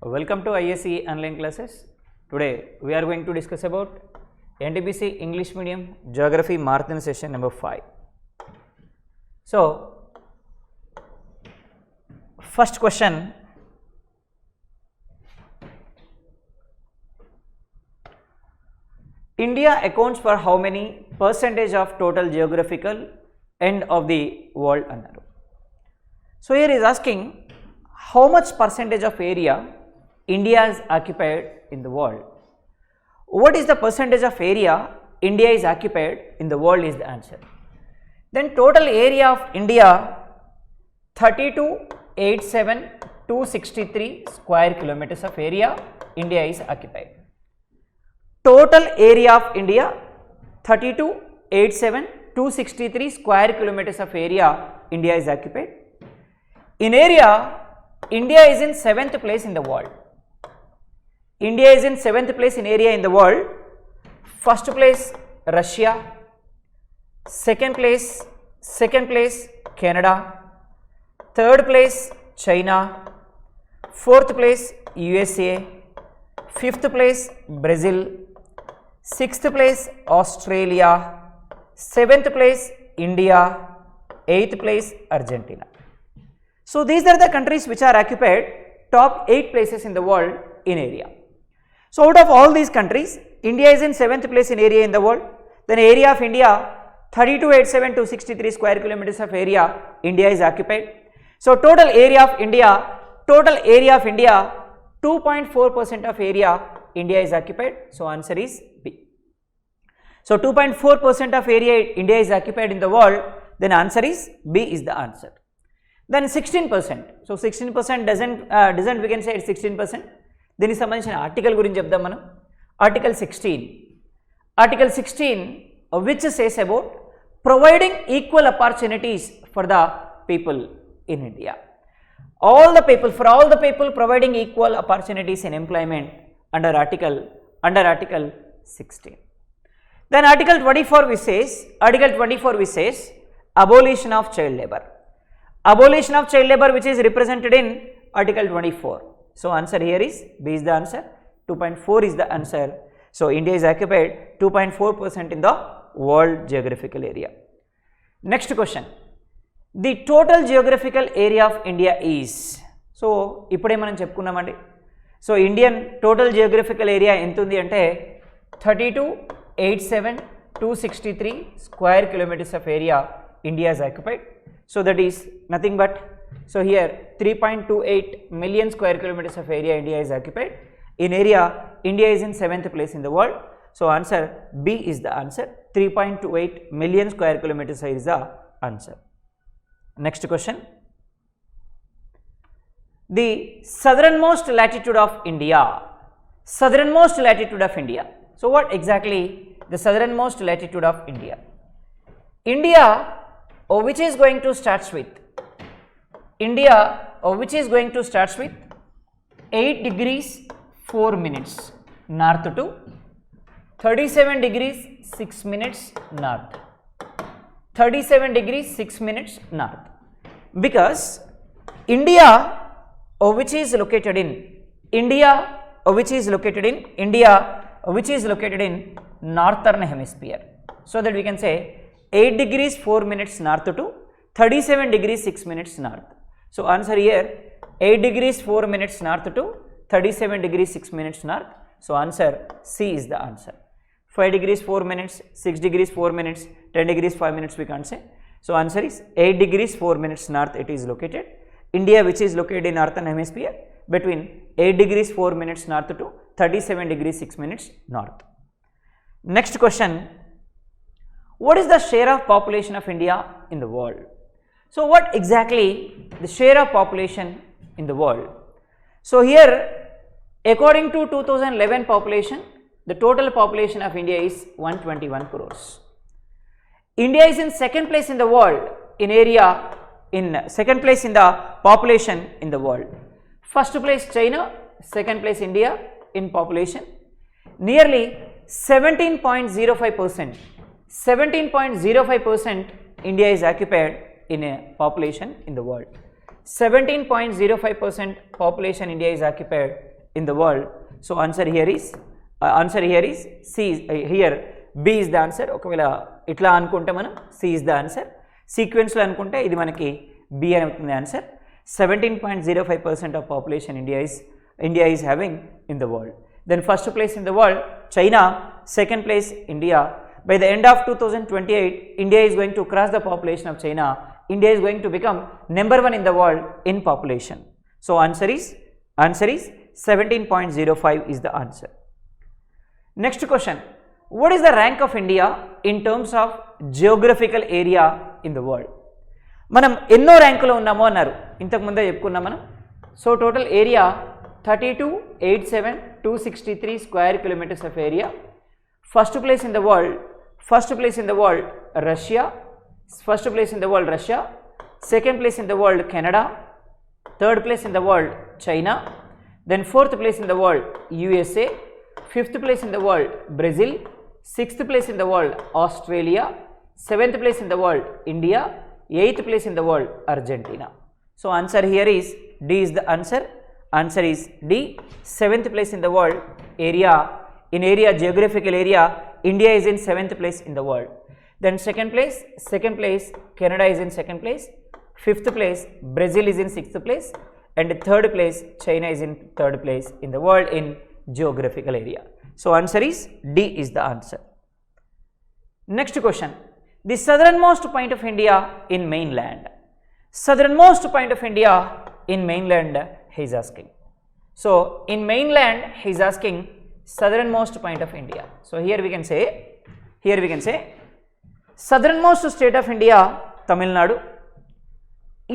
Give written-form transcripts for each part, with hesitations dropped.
Welcome to Iace online classes. Today we are going to discuss about NTPC English Medium Geography Marathon session number 5. So, first question, India accounts for how many percentage of total geographical end of the world annaru. So, here is asking how much percentage of area India is occupied in the world. What is the percentage of area India is occupied in the world is the answer. Then total area of India 32,87,263 square kilometers of area India is occupied. Total area of India 32,87,263 square kilometers of area India is occupied. In area, India is in 7th place in the world. India is in 7th place in area in the world. First place Russia, second place Canada, third place China, fourth place USA, fifth place Brazil, sixth place Australia, seventh place India, eighth place Argentina. So these are the countries which are occupied top 8 places in the world in area. So out of all these countries, India is in 7th place in area in the world. Then area of India 32,87,263 square kilometers of area India is occupied. So total area of India 2.4% of area India is occupied. So answer is B. So 2.4% of area India is occupied in the world. Then answer is B is the answer. Then 16%. So 16% doesn't we can say it's 16%. దీనికి సంబంధించిన article గురించి చెప్దాం మనం. Article 16 which says about providing equal opportunities for the people in India. For all the people providing equal opportunities in employment under article 16. Then article 24 which says abolition of child labor. Abolition of child labor which is represented in article 24. So answer here is B is the answer, 2.4 is the answer. So India is occupied 2.4% in the world geographical area. Next question, the total geographical area of India is, so ఇప్పుడే మనం చెప్పుకున్నామండి. So Indian total geographical area ఎంత ఉంది అంటే 32,87,263 square kilometres of area India is occupied. So that is nothing but, so here 3.28 million square kilometers of area India is occupied. In area, India is in 7th place in the world. So answer B is the answer, 3.28 million square kilometers is the answer. Next question, the southernmost latitude of India. Southernmost latitude of India. So what exactly the southernmost latitude of India? India which is going to start with 8 degrees 4 minutes north to 37 degrees 6 minutes north. 37 degrees 6 minutes north. Because India which is located in northern hemisphere. So that we can say 8 degrees 4 minutes north to 37 degrees 6 minutes north. So answer here 8 degrees 4 minutes north to 37 degrees 6 minutes north. So answer C is the answer. 5 degrees 4 minutes, 6 degrees 4 minutes, 10 degrees 5 minutes we can't say. So answer is 8 degrees 4 minutes north it is located. India which is located in northern hemisphere between 8 degrees 4 minutes north to 37 degrees 6 minutes north. Next question, what is the share of population of India in the world? So what exactly the share of population in the world? So here according to 2011 population, the total population of India is 121 crores. India is in 2nd place in the world in area, in 2nd place in the population in the world. First place China, 2nd place India in population. Nearly 17.05%. 17.05% India is occupied in a population in the world. 17.05% population India is occupied in the world? So answer here is C. Here B is the answer. ఒకవేళ ఇట్లా అనుకుంటే మనం C is the answer. సీక్వెన్స్లో అనుకుంటే ఇది మనకి B అని అవుతుంది answer. 17.05% of population India is having in the world. Then first place in the world China, second place India. By the end of 2028 India is going to cross the population of China. India is going to become number 1 in the world in population. So answer is 17.05 is the answer. Next question, what is the rank of India in terms of geographical area in the world? మనం ఎన్నో ర్యాంకులో ఉన్నామో అన్నారు, ఇంతకు ముందే చెప్పుకున్నాం మనం. So total area 32,87,263 square kilometers of area. First place in the world Russia. First place in the world Russia. Second place in the world Canada. Third place in the world China. Then fourth place in the world USA. Fifth place in the world Brazil. Sixth place in the world Australia. Seventh place in the world India. Eighth place in the world Argentina. So answer here is D is the answer. Answer is D. Seventh place in the world area. In area, geographical area, India is in 7th place in the world. Then second place Canada is in second place. Fifth place Brazil is in sixth place, and third place China is in third place in the world in geographical area. So answer is D is the answer. Next question, the southernmost point of India in mainland. Southernmost point of India in mainland he is asking. So in mainland he is asking southernmost point of India. So here we can say southernmost state of India Tamil Nadu,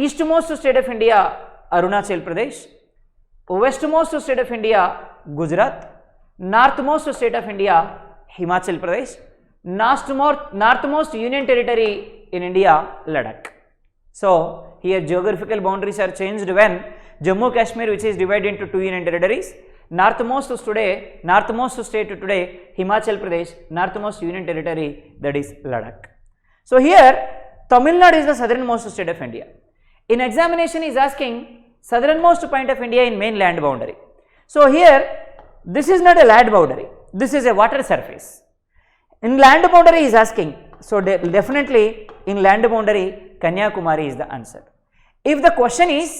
eastmost state of India Arunachal Pradesh, westmost state of India Gujarat, northmost state of India Himachal Pradesh, northmost union territory in India Ladakh. So here geographical boundaries are changed when Jammu Kashmir, which is divided into 2 union territories, northmost state today Himachal Pradesh, northmost union territory that is Ladakh. So here Tamil Nadu is the southernmost state of India. In examination is asking southernmost point of India in mainland boundary. So here this is not a land boundary, this is a water surface. In land boundary is asking, so definitely in land boundary Kanyakumari is the answer. If the question is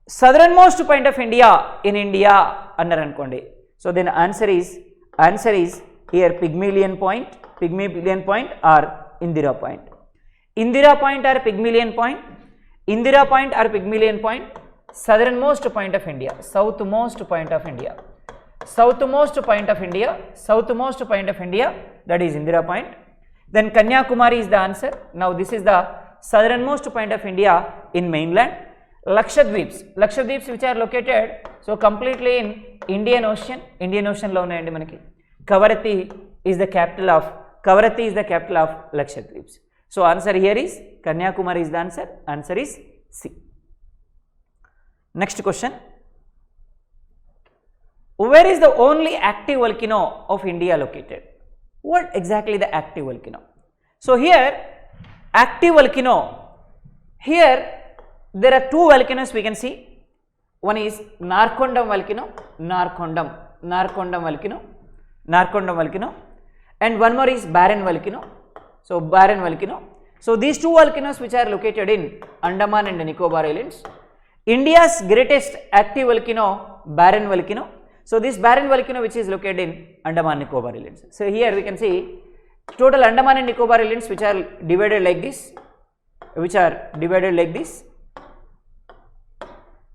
southernmost point of India in India annar ankondi, so then answer is here Pygmalion point or Indira point. Indira point or Pygmalion point, southernmost point of India, southmost point of India, that is Indira point. Then Kanyakumari is the answer. Now this is the southernmost point of India in mainland. Lakshadweeps which are located so completely in Indian Ocean lo unnayandi manaki. Kavaratti is the capital of Lakshadweeps. So answer here is Kanyakumari is the answer. Answer is C. Next question, where is the only active volcano of India located? What exactly the active volcano? So here active volcano, here there are two volcanoes we can see. One is Narkondam volcano, and one more is Barren volcano. So these two volcanoes which are located in Andaman and Nicobar Islands. India's greatest active volcano, Barren volcano. So this Barren volcano which is located in Andaman Nicobar Islands. So here we can see total Andaman and Nicobar Islands which are divided like this.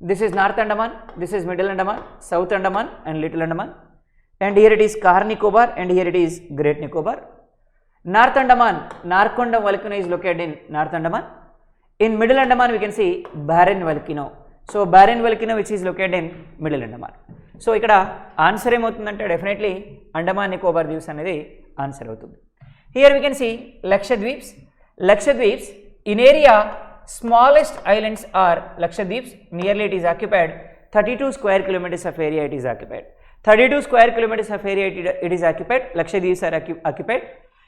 This is North Andaman, this is Middle Andaman, South Andaman and Little Andaman, and here it is Car Nicobar and here it is Great Nicobar. North Andaman, Narkondam volcano is located in North Andaman. In Middle Andaman we can see Barren volcano. So Barren volcano which is located in Middle Andaman. So ikkada answer emotundante definitely Andaman Nicobar Deeps anedi answer avutundi. Here we can see Lakshadweeps in area smallest islands are Lakshadweeps. Nearly it is occupied 32 square kilometers of area it is occupied. 32 square kilometers of area it is occupied. Lakshadweeps are occupied.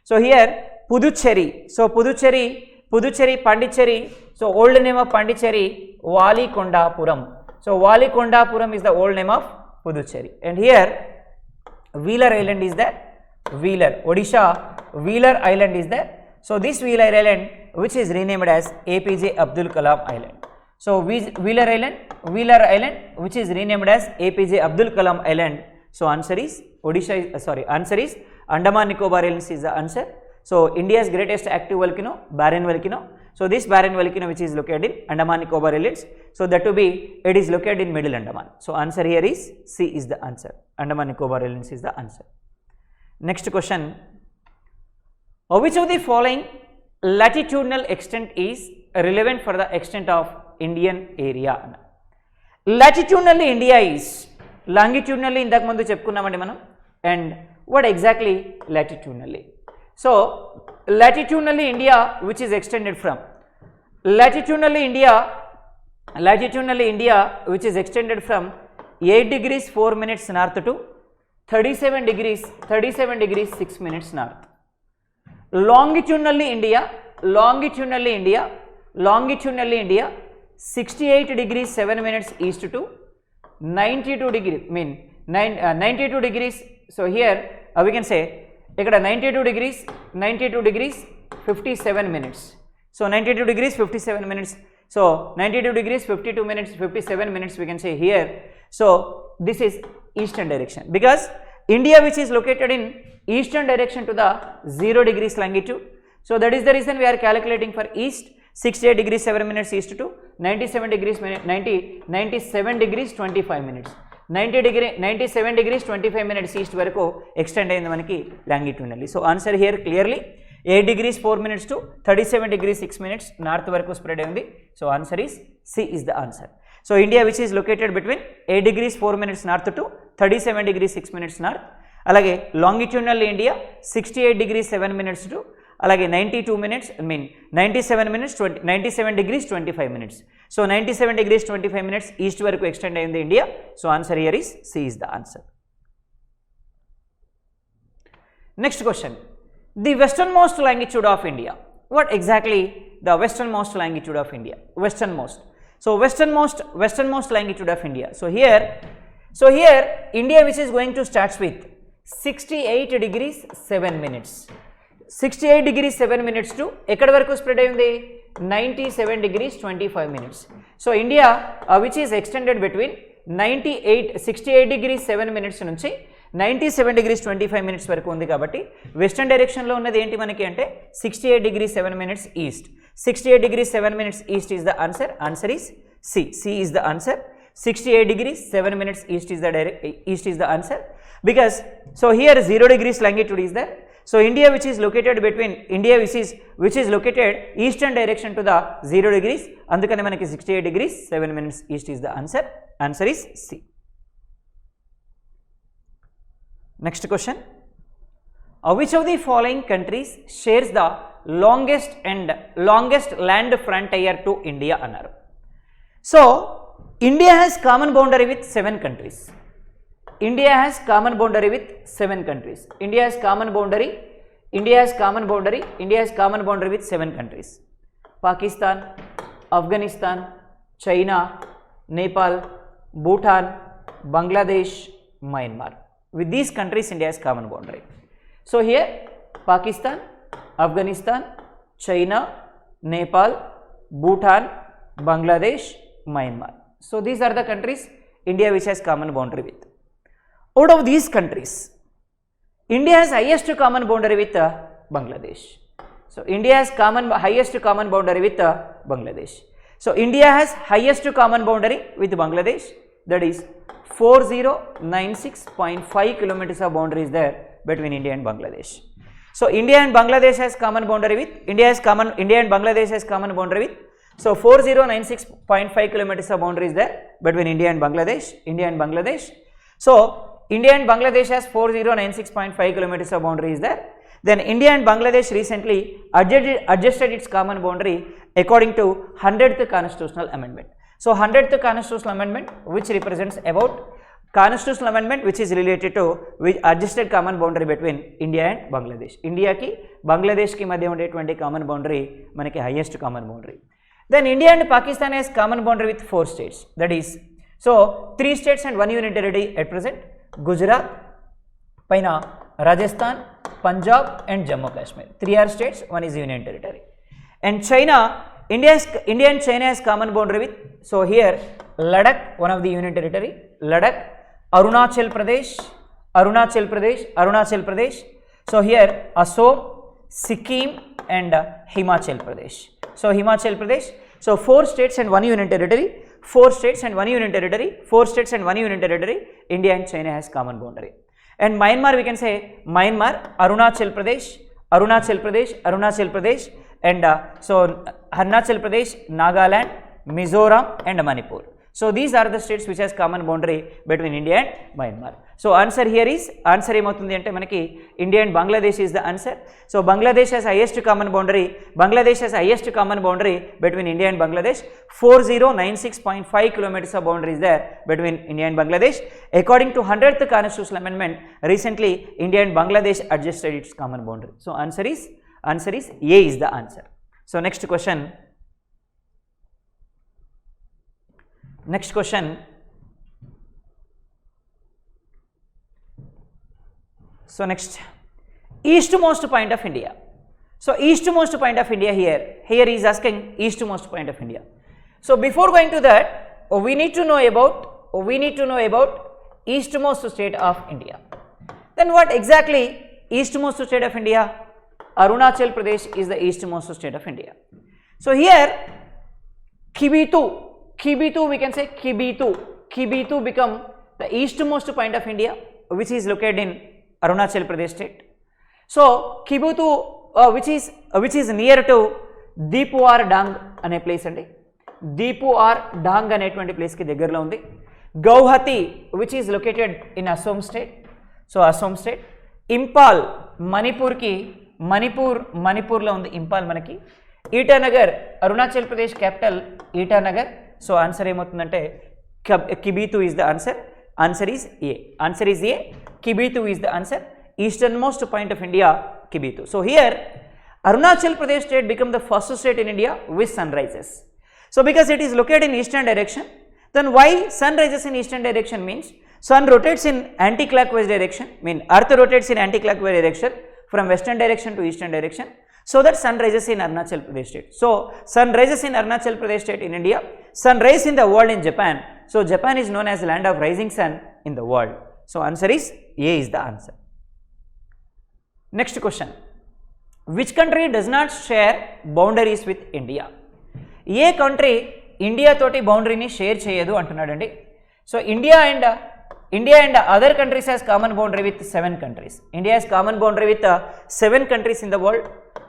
So here Puducherry. So Puducherry, Pondicherry. So old name of Pondicherry, Valikondapuram. So Valikondapuram is the old name of Puducherry. And here Wheeler Island is there, Odisha Wheeler Island is there. So this Wheeler Island, which is renamed as APJ Abdul Kalam Island. So Wheeler Island, which is renamed as APJ Abdul Kalam Island. So answer is answer is Andaman Nicobar Islands is the answer. So India's greatest active volcano, Barren volcano. So this Barren volcano, which is located in Andaman Nicobar Islands. So that to be, it is located in Middle Andaman. So answer here is C is the answer. Andaman Nicobar Islands is the answer. Next question. Which of the following latitudinal extent is relevant for the extent of Indian area? Latitudinally India is, longitudinally indak mundu cheppukunnamandi manam, and what exactly latitudinally? So latitudinally India, which is extended from latitudinally India, which is extended from 8 degrees 4 minutes north to 37 degrees 6 minutes north. Longitudinally India, 68 degrees 7 minutes east to 92 degrees, 92 degrees. So here we can say ikkada 92 degrees 57 minutes. So 92 degrees 57 minutes. So 92 degrees 52 minutes 57 minutes we can say here. So this is eastern direction, because India, which is located in eastern direction to the 0 degrees longitude. So that is the reason we are calculating for east, 68 degrees 7 minutes east to 97 degrees 25 minutes. 97 degrees 25 minutes east varaku extend ayindi manaki longitudinally. So answer here clearly 8 degrees 4 minutes to 37 degrees 6 minutes north varaku spread ayindi. So answer is C is the answer. So India, which is located between 8 degrees 4 minutes north to 37 degrees 6 minutes north. Alage longitudinally India 68 degrees 7 minutes to alage 97 degrees 25 minutes. So 97 degrees 25 minutes east varaku extend ayindi India. So answer here is C is the answer. Next question. The westernmost longitude of India. What exactly the westernmost longitude of India? Westernmost. So westernmost longitude of India. So here India, which is going to start with 68 degrees 7 minutes. 68 degrees 7 minutes to ekkada varaku spread ayundi 97 degrees 25 minutes. So India, which is extended between 68 degrees 7 minutes nunchi 97 degrees 25 minutes varaku undi kabatti western direction lo unnadi enti manaki ante 68 degrees 7 minutes east. 68 degrees 7 minutes east is the answer. Answer is C. C is the answer. 68 degrees 7 minutes east is the answer, because so here 0 degrees longitude is there. So India, which is located eastern direction to the 0 degrees, andukane manaki 68 degrees 7 minutes east is the answer. Answer is C. Next question. Which of the following countries shares the longest land frontier to India annaru? So India has common boundary with 7 countries. India has common boundary with 7 countries. India has common boundary with 7 countries. Pakistan, Afghanistan, China, Nepal, Bhutan, Bangladesh, Myanmar. With these countries India has common boundary. So here Pakistan, Afghanistan, China, Nepal, Bhutan, Bangladesh, Myanmar. So these are the countries India which has common boundary with. Out of these countries, India has highest common boundary with Bangladesh. So India has highest common boundary with Bangladesh. So India has highest common boundary with Bangladesh, that is 4096.5 kilometers of boundary is there between India and Bangladesh. So India and Bangladesh has common boundary with so 4096.5 kilometers of boundary is there between India and Bangladesh. So India and Bangladesh has 4096.5 kilometers of boundary is there. Then India and Bangladesh recently adjusted its common boundary according to 100th constitutional amendment. So 100th constitutional amendment, which represents about constitutional amendment which is related to which adjusted common boundary between India and Bangladesh. India ki Bangladesh ki madhya undetvanti common boundary manaki highest common boundary. Then India and Pakistan has common boundary with 4 states, that is So 3 states and 1 union territory at present, Gujarat, paina Rajasthan, Punjab and Jammu Kashmir. 3 are states, 1 is union territory. And China, India and China has common boundary with, so here Ladakh, one of the union territory, Ladakh, Arunachal Pradesh, so here Assam, Sikkim and Himachal Pradesh. So Himachal Pradesh, so 4 states and 1 union territory, 4 states and 1 union territory, 4 states and 1 union territory, India and China has common boundary. And Myanmar, we can say Myanmar, Arunachal Pradesh, and so Arunachal Pradesh, Nagaland, Mizoram and Manipur. So these are the states which has common boundary between India and Myanmar. So answer here is, answer ఏమవుతుంది అంటే మనకి India and Bangladesh is the answer. So Bangladesh has highest common boundary between India and Bangladesh. 4096.5 kilometers of boundary is there between India and Bangladesh. According to 100th Constitutional Amendment, recently India and Bangladesh adjusted its common boundary. So answer is A is the answer. So next question. So next, eastmost point of India. So eastmost point of India here he is asking eastmost point of India. So before going to that, we need to know about eastmost state of India. Then what exactly eastmost state of India? Arunachal Pradesh is the eastmost state of India. So here Kibitu, we can say Kibitu become the eastmost point of India, which is located in Arunachal Pradesh state. So Kibitu, which is near to Deepwar Dang ane place andi, Deepwar Dang అనేటువంటి place ki దగ్గరలో ఉంది. Guwahati, which is located in Assam state. So Assam state. Impal, మణిపూర్లో ఉంది ఇంపాల్ మనకి. Itanagar, Arunachal Pradesh capital Itanagar. So answer ఏమవుతుందంటే Kibithu is the answer. Answer is A. Kibithu is the answer. Easternmost point of India, Kibithu. So here Arunachal Pradesh state become the first state in India with sunrises. So because it is located in eastern direction, then why sun rises in eastern direction means sun rotates in anti-clockwise direction, earth rotates in anti-clockwise direction from western direction to eastern direction, so that sun rises in Arunachal Pradesh state. So sun rises in Arunachal Pradesh state in India, sun rises in the world in Japan. So Japan is known as land of rising sun in the world. So answer is A is the answer. Next question. Which country does not share boundaries with India? ఏ country India తోటి బౌండరీని share చేయదు అంటున్నాడండి. So India and other countries has common boundary with 7 countries. India has common boundary with 7 countries in the world: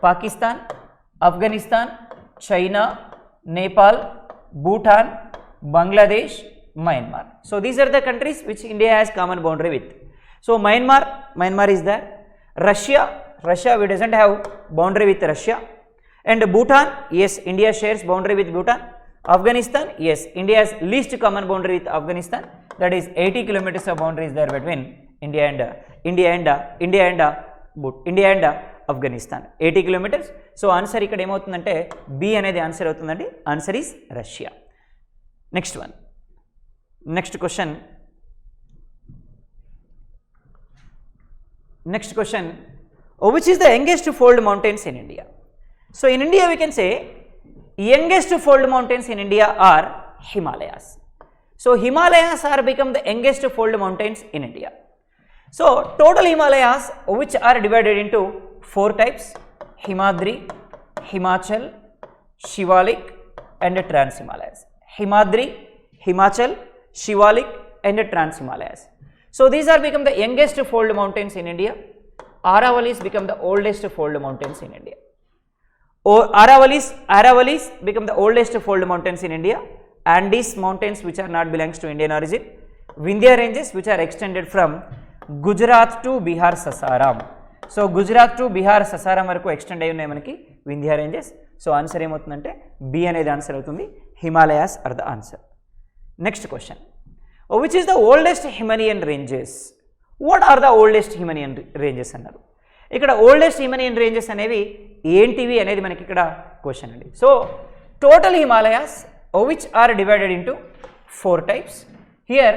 Pakistan, Afghanistan, China, Nepal, Bhutan, Bangladesh, Myanmar. So these are the countries which India has common boundary with. So Myanmar is there. Russia, we doesn't have boundary with Russia. And Bhutan, yes, India shares boundary with Bhutan. Afghanistan, yes, India has least common boundary with Afghanistan. That is 80 kilometers of boundary is there between India and Afghanistan. 80 kilometers. So answer ikkada emavutundante B anedi answer avutundandi. Answer is Russia. Next one. Next question. Which is the youngest fold mountains in India? So in India we can say youngest fold mountains in India are Himalayas. So Himalayas are become the youngest fold mountains in India. So total Himalayas, which are divided into 4 types: Himadri, Himachal, Shivalik and Trans Himalayas. Himadri, Himachal, Shivalik and Trans Himalayas. So these are become the youngest fold mountains in India. Aravallis become the oldest fold mountains in India. Aravallis become the oldest fold mountains in India. Andes mountains, which are not belongs to Indian origin. Vindhya ranges, which are extended from Gujarat to Bihar Sasaram. So Gujarat to Bihar Sasaram varaku extend ayi unnai manaki Vindhya ranges. So answer emotundante B anedi answer avutundi. Himalayas are the answer. Next question. Which is the oldest Himalayan ranges? What are the oldest Himalayan ranges annaru? Ikkada oldest Himalayan ranges anevi entivi anedi manaki ikkada question andi. So total Himalayas, which are divided into 4 types: Here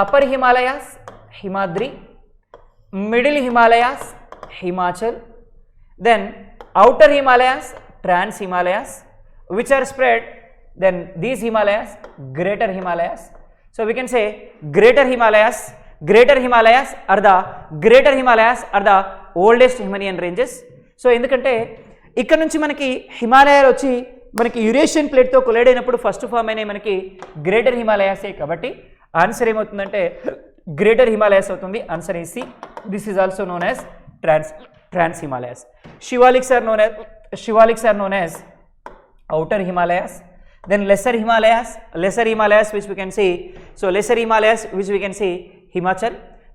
Upper Himalayas, Himadri, Middle Himalayas, Himachal, then Outer Himalayas, Trans Himalayas, which are spread, then these Himalayas, Greater Himalayas. So we can say Greater Himalayas are the oldest Himalayan ranges. So ఎందుకంటే ఇక్కడ నుంచి మనకి హిమాలయాలు వచ్చి మనకి Eurasian ప్లేట్తో collide అయినప్పుడు first form అయినాయి మనకి గ్రేటర్ హిమాలయాసే. కాబట్టి ఆన్సర్ ఏమవుతుందంటే గ్రేటర్ హిమాలయాస్ అవుతుంది. Answer is C. This is also known as trans Himalayas. Shivaliks are known as outer Himalayas. Then lesser Himalayas which we can see. So lesser Himalayas which we can see Himachal.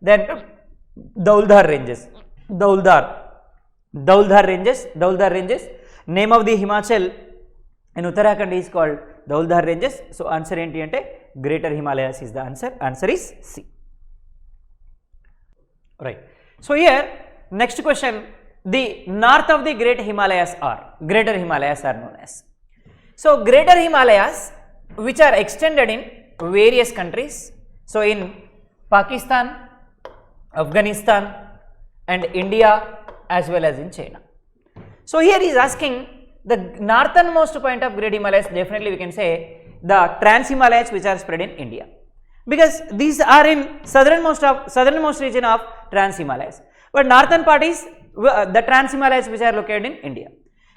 Then Dauldhar ranges. Dauldhar ranges. Name of the Himachal in Uttarakhand is called Dauldhar ranges. So answer enti ante Greater Himalayas is the answer. Answer is C. Right. So here next question, the north of the Greater Himalayas are known as. So Greater Himalayas which are extended in various countries. So in Pakistan, Afghanistan and India as well as in China. So here he is asking the northernmost point of Great Himalayas. Definitely we can say the Trans Himalayas which are spread in India, because these are in southernmost region of Trans Himalayas, but northern part is the Trans Himalayas which are located in India.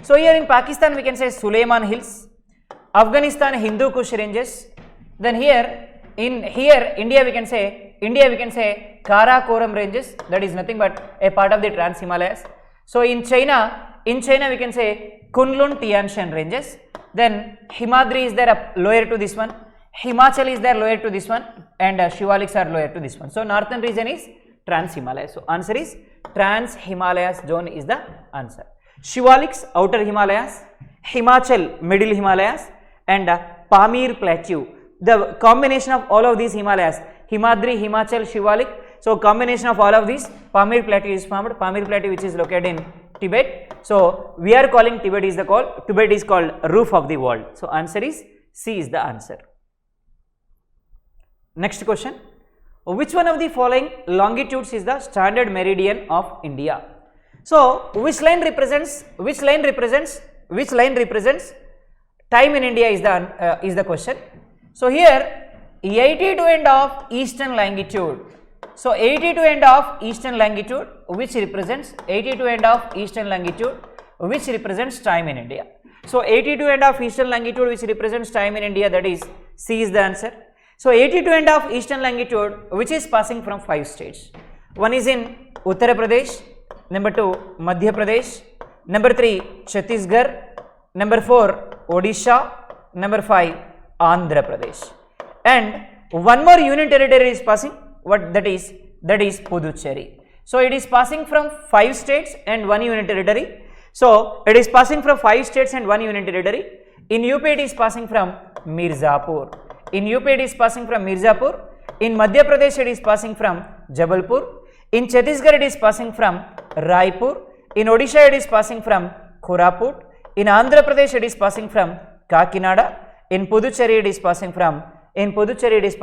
So here in Pakistan we can say Suleiman Hills, Afghanistan Hindu Kush ranges. Then here India we can say Karakoram ranges, that is nothing but a part of the Trans Himalayas. So in China we can say Kunlun Tian Shan ranges. Then Himadri is there lower to this one, Himachal is there lower to this one, and Shivaliks are lower to this one. So northern region is Trans Himalayas. So answer is Trans Himalayas zone is the answer. Shivaliks outer Himalayas, Himachal middle Himalayas, and Pamir Plateau. The combination of all of these Himalayas, Himadri, Himachal, Shivalik. So combination of all of these, Pamir Plateau is formed. Pamir Plateau which is located in Tibet. So we are calling Tibet is called roof of the world. So answer is C is the answer. Next question. Which one of the following longitudes is the standard meridian of India? So which line represents time in India is the question. So here 82 end of eastern longitude. So 82 end of eastern longitude which represents time in India. So 82 end of eastern longitude which represents time in India, that is C is the answer. So 82 end of eastern longitude which is passing from 5 states. One is in Uttar Pradesh, number 2 Madhya Pradesh, number 3 Chhattisgarh, number 4 Odisha, number 5 Andhra Pradesh, and one more union territory is passing. That is Puducherry. So it is passing from 5 states and 1 union territory. So it is passing from 5 states and 1 union territory. In UP it is passing from Mirzapur. In Madhya Pradesh it is passing from Jabalpur. In Chhattisgarh it is passing from Raipur. In Odisha it is passing from Koraput. In Andhra Pradesh it is passing from Kakinada. In Puducherry it is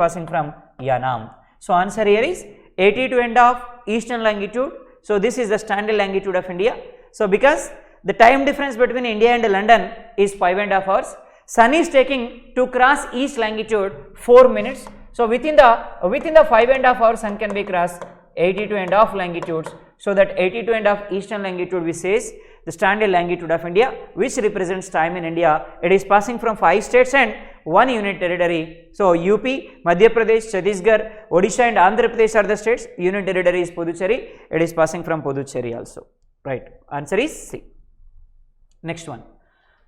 passing from Yanam. So answer here is 82 end of eastern longitude. So this is the standard longitude of India. So because the time difference between India and London is 5.5 hours, sun is taking to cross east longitude 4 minutes. So within the 5.5 hours sun can be crossed 82 end of longitudes. So that 82 end of eastern longitude we says the standard longitude of India which represents time in India. It is passing from 5 states and 1 union territory. So UP, Madhya Pradesh, Chhattisgarh, Odisha and Andhra Pradesh are the states. Union territory is Puducherry. It is passing from Puducherry also. Right. Answer is C. Next one.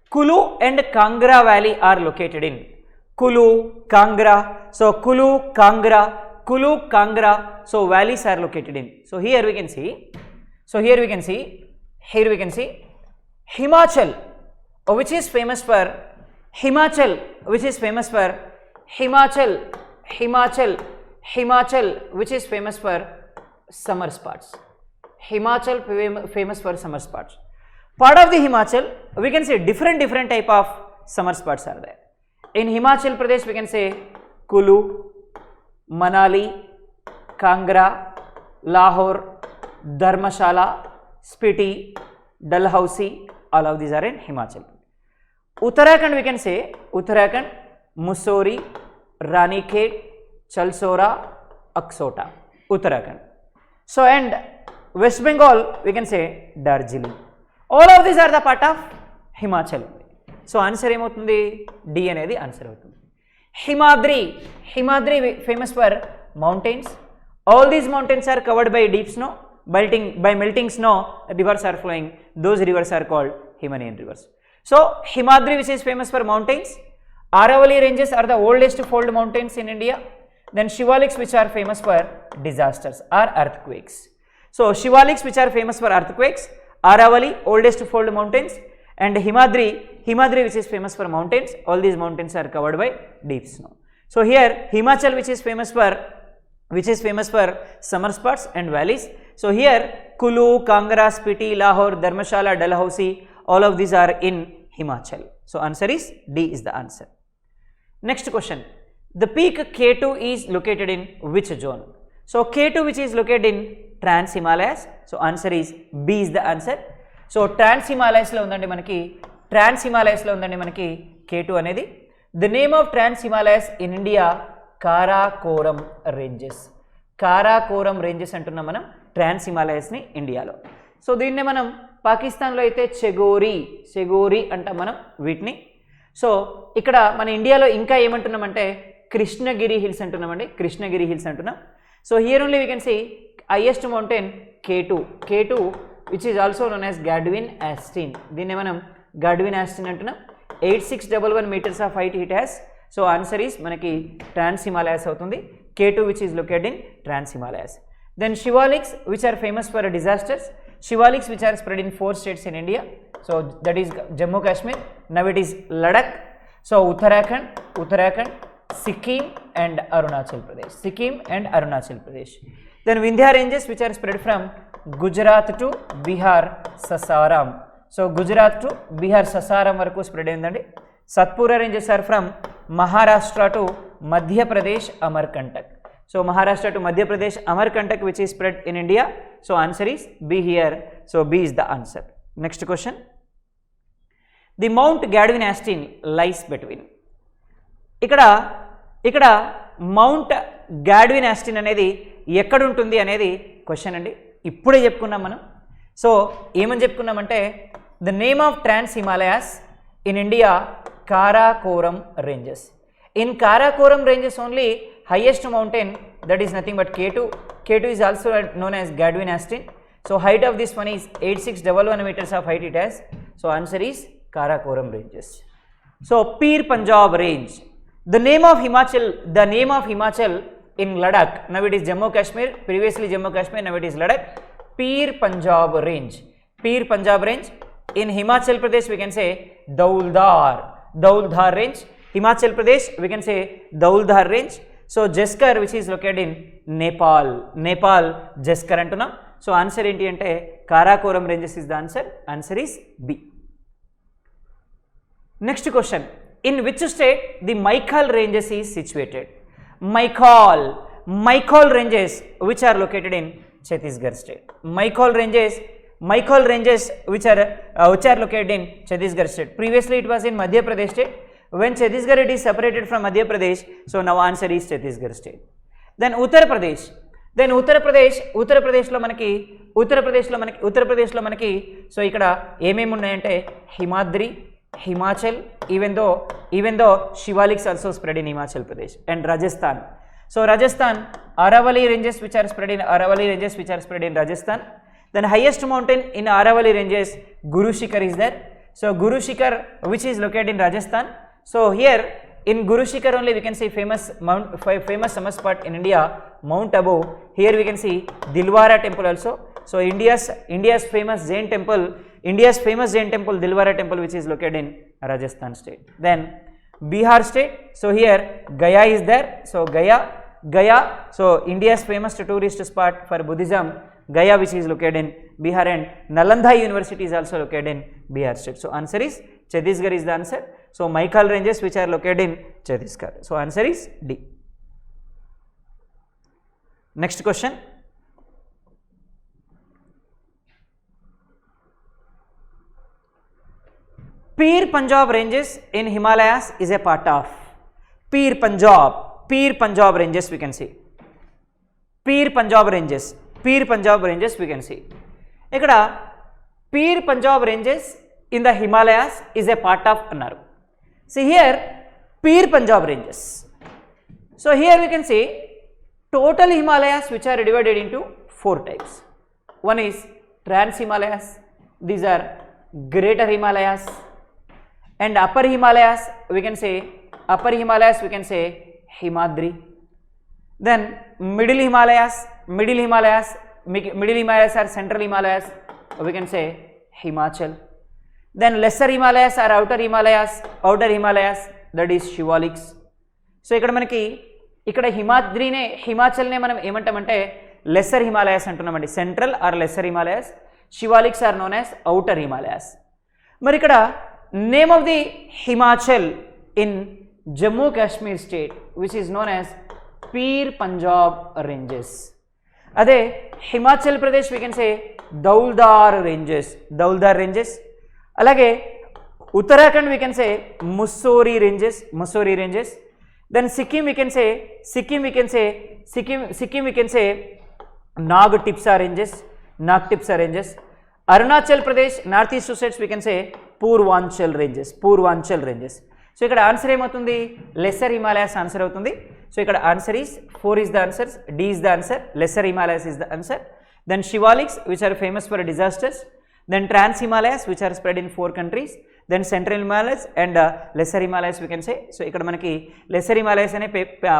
Kulu and Kangra Valley are located in. Kulu, Kangra. So Kulu, Kangra. So valleys are located in. So here we can see. Himachal, which is famous for Himachal, which is famous for summer spots. Himachal famous for summer spots. Part of the Himachal we can say different type of summer spots are there. In Himachal Pradesh we can say Kulu, Manali, Kangra, Lahore, Dharmashala, Spiti, Dalhousie, all of these are in Himachal. Uttarakhand, we can say Uttarakhand, Mussoorie, Ranikhet, Chalsora, Aksota, Uttarakhand. So, and West Bengal, we can say Darjeeling. All of these are the part of Himachal. So, answer ఏమవుతుంది? D అనేది answer అవుతుంది. Himadri famous for mountains. All these mountains are covered by deep snow. By melting snow, rivers are flowing. Those rivers are called Himalayan rivers. So, Himadri, which is famous for mountains. Aravalli ranges are the oldest fold mountains in India. Then Shivaliks, which are famous for disasters or earthquakes. So, Shivaliks, which are famous for earthquakes. Aravalli, oldest fold mountains. And Himadri, which is famous for mountains. All these mountains are covered by deep snow. So, here Himachal, which is famous for summer spots and valleys. So, here Kulu, Kangra, Spiti, Lahore, Dharmashala, Dalhousie, all of these are in Himachal. So, answer is D is the answer. Next question. The peak K2 is located in which zone? So, K2, which is located in Trans Himalayas. So, answer is B is the answer. So, Trans Himalayas lo undandi manaki K2 anedi. The name of Trans Himalayas in India, Karakoram ranges. Karakoram ranges antunna manam Trans Himalayas ni India lo. So, దీన్నే మనం పాకిస్తాన్లో అయితే చెగోరి అంటాం మనం వీటిని. So, ఇక్కడ మన ఇండియాలో ఇంకా ఏమంటున్నామంటే కృష్ణగిరి హిల్స్ అంటున్నామండి, కృష్ణగిరి హిల్స్ అంటున్నాం. So, here only we can see highest mountain K2 which is also known as Gadwin Aston. దీన్నే మనం Gadwin Aston అంటున్నాం. 8611 meters of height it has. So, answer is manaki Trans Himalayas అవుతుంది. K2 which is located in Trans Himalayas. Then Shivaliks, which are famous for disasters. Shivaliks, which are spread in 4 states in India. So, that is Jammu Kashmir. Now it is Ladakh. So, Uttarakhand, Sikkim and Arunachal Pradesh. Then Vindhya ranges, which are spread from Gujarat to Bihar, Sasaram. So, Gujarat to Bihar, Sasaram varaku spread ayindandi. Satpura ranges are from Maharashtra to Madhya Pradesh, Amarkantak. So, Maharashtra to Madhya Pradesh, Amarkantak, which is spread in India. So, answer is B here. So, B is the answer. Next question. The Mount Gadwin Aston lies between. ఇక్కడ mount Godwin Austin అనేది ఎక్కడ ఉంటుంది అనేది question అండి. ఇప్పుడే చెప్పుకున్నాం మనం. సో, ఏమని చెప్పుకున్నామంటే the name of trans Himalayas in India Karakoram ranges. In Karakoram ranges only highest mountain, that is nothing but K2. K2 is also known as Gadwin Aston. So, height of this one is 8611 meters of height it has. So, answer is Karakoram ranges. So, Pir Panjal range. The name of Himachal in Ladakh. Now it is Jammu Kashmir. Previously Jammu Kashmir. Now it is Ladakh. Pir Panjal range. In Himachal Pradesh we can say Dauldhar range. Himachal Pradesh we can say Dauldhar range. So, Jaskar, which is located in Nepal, Jaskar antunam. So, answer enti ante Karakoram ranges is the answer. Answer is B. Next question. In which state the Maikal ranges is situated? Maikal ranges which are located in Chhattisgarh state. Maikal ranges which are located in Chhattisgarh state. Previously it was in Madhya Pradesh state. When Chhattisgarh it is separated from Madhya Pradesh, so now answer is Chhattisgarh state. Then Uttar Pradesh lo manaki so ikkada emem unnayante Himadri, Himachal, even though Shivaliks also spread in Himachal Pradesh, and Rajasthan. So, Rajasthan Aravalli ranges which are spread in Rajasthan. Then highest mountain in Aravalli ranges Guru Shikhar is there. So, Guru Shikhar which is located in Rajasthan. So, here in Guru Shikhar only we can see famous summer spot in India, Mount Abu. Here we can see Dilwara temple also. So, India's famous Jain temple Dilwara temple, which is located in Rajasthan state. Then Bihar state. So, here Gaya is there. So, Gaya. So, India's famous tourist spot for Buddhism, Gaya, which is located in Bihar, and Nalanda University is also located in Bihar state. So, answer is Chhattisgarh is the answer. So, Maikal ranges which are located in Chhattisgarh. So, answer is D. Next question. Pir Panjal ranges in Himalayas is a part of Pir Panjal ranges we can see. Pir Panjal ranges we can see. Ikkada Pir Panjal ranges in the Himalayas is a part of annaru. See here Pir Panjal ranges. So here we can see total Himalayas which are divided into 4 types. One is Trans Himalayas, these are Greater Himalayas, and Upper Himalayas we can say Himadri. Then Middle Himalayas are Central Himalayas, we can say Himachal. Then Lesser Himalayas are Outer Himalayas, that is Shivaliks. So ఇక్కడ మనకి ఇక్కడ హిమాద్రినే హిమాచల్నే మనం ఏమంటామంటే lesser Himalayas అంటున్నామండి, central or lesser Himalayas. Shivaliks are known as outer Himalayas. మరి ఇక్కడ name of the Himachal in Jammu Kashmir state which is known as Pir Panjal ranges. అదే Himachal Pradesh we can say Dhauladhar ranges. అలాగే Uttarakhand we can say Mussoorie ranges. Then Sikkim we can say Nag Tipsa ranges. Arunachal Pradesh northeast states we can say Purvanchal ranges. So ikkada answer ematundi lesser Himalayas answer avutundi. So ikkada answer is 4 is the answer, D is the answer, lesser Himalayas is the answer. Then Shivaliks which are famous for disasters. Then Trans Himalayas which are spread in 4 countries. Then Central Himalayas and Lesser Himalayas we can say. So ఇక్కడ మనకి Lesser Himalayas అనే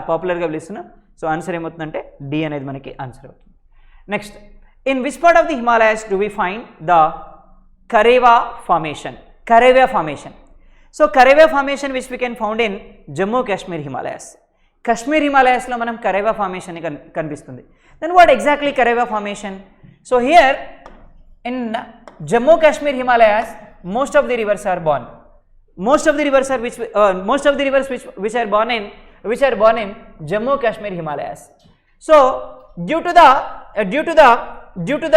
పాపులర్గా పిలుస్తున్నాం. So answer ఏమవుతుందంటే D అనేది మనకి answer అవుతుంది. Next, in which part of the Himalayas do we find the Karewa formation. సో Karewa formation which we can found in Jammu Kashmir Himalayas. Kashmir హిమాలయాస్లో మనం Karewa formation కనిపిస్తుంది. Then what exactly Karewa formation? So here in Jammu Kashmir Himalayas most of the rivers are born. Most of the rivers which are born in Jammu Kashmir Himalayas. So due to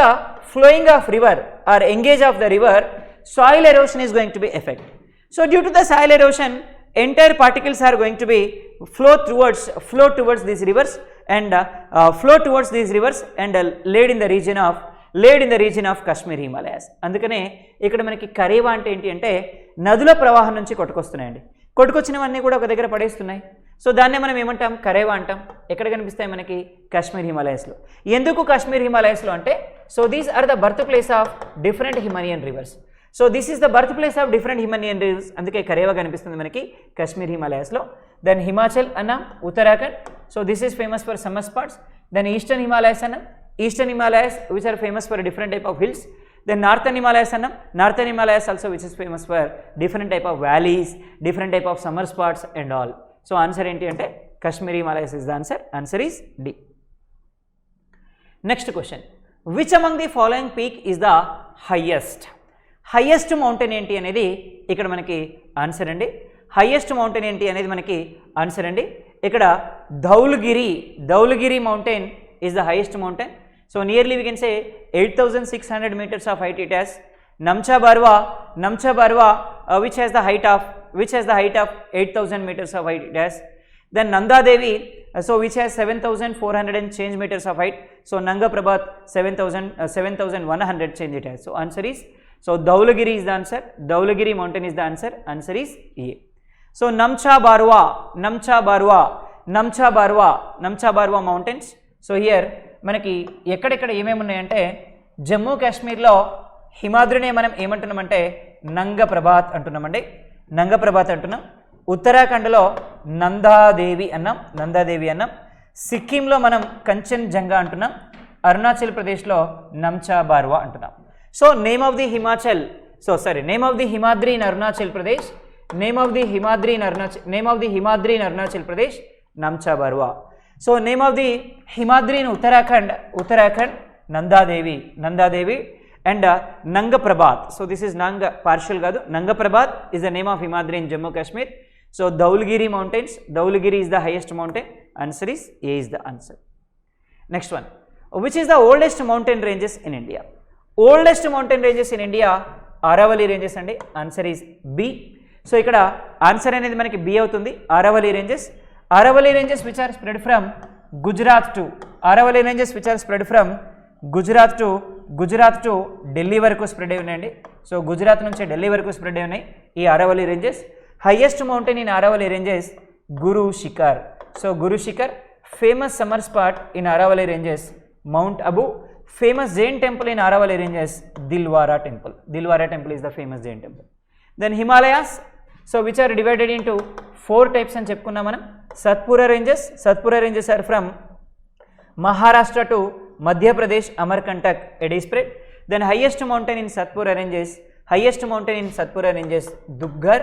the flowing of river or engage of the river, soil erosion is going to be effect. So due to the soil erosion, entire particles are going to be flow towards these rivers and laid in the region of Kashmir Himalayas. అందుకనే ఇక్కడ మనకి కరేవా అంటే ఏంటి అంటే నదుల ప్రవాహం నుంచి కొట్టుకొస్తున్నాయండి. కొట్టుకొచ్చినవన్నీ కూడా ఒక దగ్గర పడేస్తున్నాయి. సో దాన్నే మనం ఏమంటాం, కరేవా అంటాం. ఎక్కడ కనిపిస్తాయి మనకి? కాశ్మీర్ హిమాలయాస్లో. ఎందుకు కాశ్మీర్ హిమాలయాస్లో అంటే, so these are the birth place of different Himalayan rivers. So this is the birth place of different Himalayan rivers, అందుకే కరేవా కనిపిస్తుంది మనకి కాశ్మీర్ హిమాలయాస్లో. దెన్ హిమాచల్ అన్నాం, Uttarakhand. So this is famous for summer spots. Then eastern Himalayas అన్నాం, Eastern Himalayas which are famous for a different type of hills. Then Northern Himalayas annam, Northern Himalayas also which is famous for different type of valleys, different type of summer spots and all. So answer enti ante Kashmir Himalayas is the answer. Answer is D. Next question, which among the following peak is the highest mountain enti anedi ikkada manaki answer andi. Highest mountain enti anedi manaki answer andi. Ikkada Dhaulagiri mountain is the highest mountain. So nearly we can say 8,600 meters of height it has. Namcha Barwa which has the height of 8,000 meters of height it has. Then Nanda Devi so which has 7,400 and change meters of height. So Nanga Prabhat 7,100 change it has. So answer is, so Dhaulagiri is the answer. Dhaulagiri mountain is the answer. Answer is A. So Namcha Barwa mountains. So here మనకి ఎక్కడెక్కడ ఏమేమి ఉన్నాయంటే, జమ్మూ కాశ్మీర్లో హిమాద్రినే మనం ఏమంటున్నామంటే నంగ ప్రభాత్ అంటున్నాం. ఉత్తరాఖండ్లో నందాదేవి అన్నాం. సిక్కింలో మనం కంచన్జంగా అంటున్నాం. అరుణాచల్ ప్రదేశ్లో నంచా బార్వా అంటున్నాం. So name of the Himadri in Arunachal Pradesh, name of the Himadri in Arunachal Pradesh Namcha Barwa. So name of the Himadri in Uttarakhand Nandadevi and Nanga Prabhat. So this is Nanga partial gadu. Nanga Prabhat is the name of Himadri in Jammu Kashmir. So Dhaulagiri mountains, Dhaulagiri is the highest mountain. Answer is A is the answer. Next one, which is the oldest mountain ranges in India? Oldest mountain ranges in India, Aravalli ranges andi. Answer is B. So ikkada answer anedi manaki B avutundi, Aravalli ranges. Aravalli ranges which are spread from Gujarat to Aravalli ranges which are spread from Gujarat to Delhi వరకు spread అయి ఉన్నాయండి. So Gujarat నుంచి ఢిల్లీ వరకు spread అయి ఉన్నాయి ఈ Aravalli ranges. Highest mountain in Aravalli ranges Guru Shikhar. So Guru Shikhar. Famous summer spot in Aravalli ranges mount Abu. Famous Jain temple in Aravalli ranges Dilwara temple. Dilwara temple is the famous Jain temple. Then Himalayas, so which are divided into 4 types అని చెప్పుకున్నాం మనం. Satpura ranges are from Maharashtra to Madhya Pradesh, Amarkantak, it is spread. Then highest mountain in Satpura ranges Dhupgar.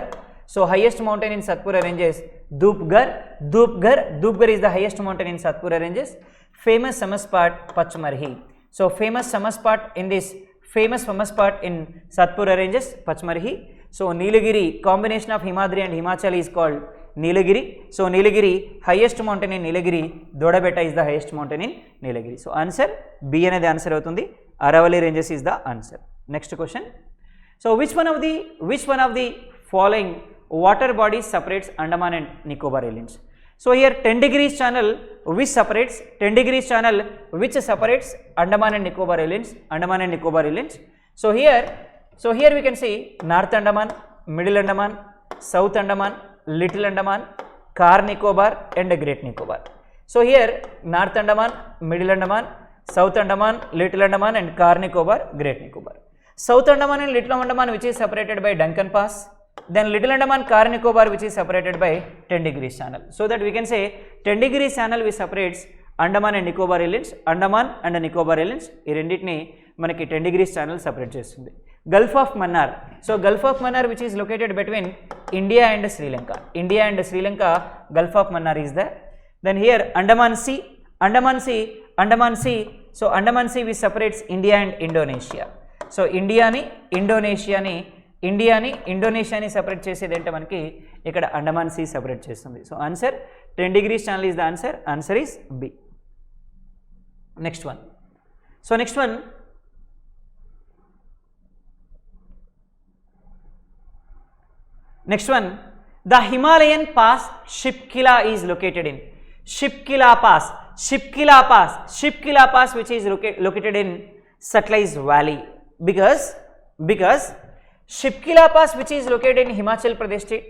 So highest mountain in Satpura ranges Dhupgar is the highest mountain in Satpura ranges. Famous summer spot Pachmarhi. So famous summer spot in Satpura ranges Pachmarhi. So Nilagiri, combination of Himadri and Himachal is called Nilagiri. So Nilagiri, highest mountain in Nilagiri, Dodabetta is the highest mountain in Nilagiri. So answer B anedi answer avutundi. Aravalli ranges is the answer. Next question. So which one of the following water bodies separates Andaman and Nicobar Islands? So here 10 degrees channel which separates Andaman and Nicobar Islands. So here we can see North Andaman, Middle Andaman, South Andaman, Little Andaman, Car Nicobar and Great Nicobar. So here North Andaman, Middle Andaman, South Andaman, Little Andaman and Car Nicobar, Great Nicobar. South Andaman and Little Andaman which is separated by Duncan Pass. Then Little Andaman, Car Nicobar which is separated by 10 degrees channel. So that we can say 10 degrees channel which separates Andaman and Nicobar Islands. Andaman and Nicobar Islands ఈ రెండింటిని మనకి 10 degrees channel separate చేస్తుంది. Gulf of Mannar. So Gulf of Mannar which is located between India and Sri Lanka, Gulf of Mannar is there. Then here Andaman Sea. So Andaman Sea which separates India and Indonesia. So India ni Indonesia ni separate చేసేది అంటే మనకి ఇక్కడ Andaman Sea separate చేస్తుంది. So answer 10 degrees channel is the answer. Answer is B. Next one. So next one, the Himalayan pass Shipkila is located in. Shipkila pass which is located in Satluj Valley, because Shipkila pass which is located in Himachal Pradesh state.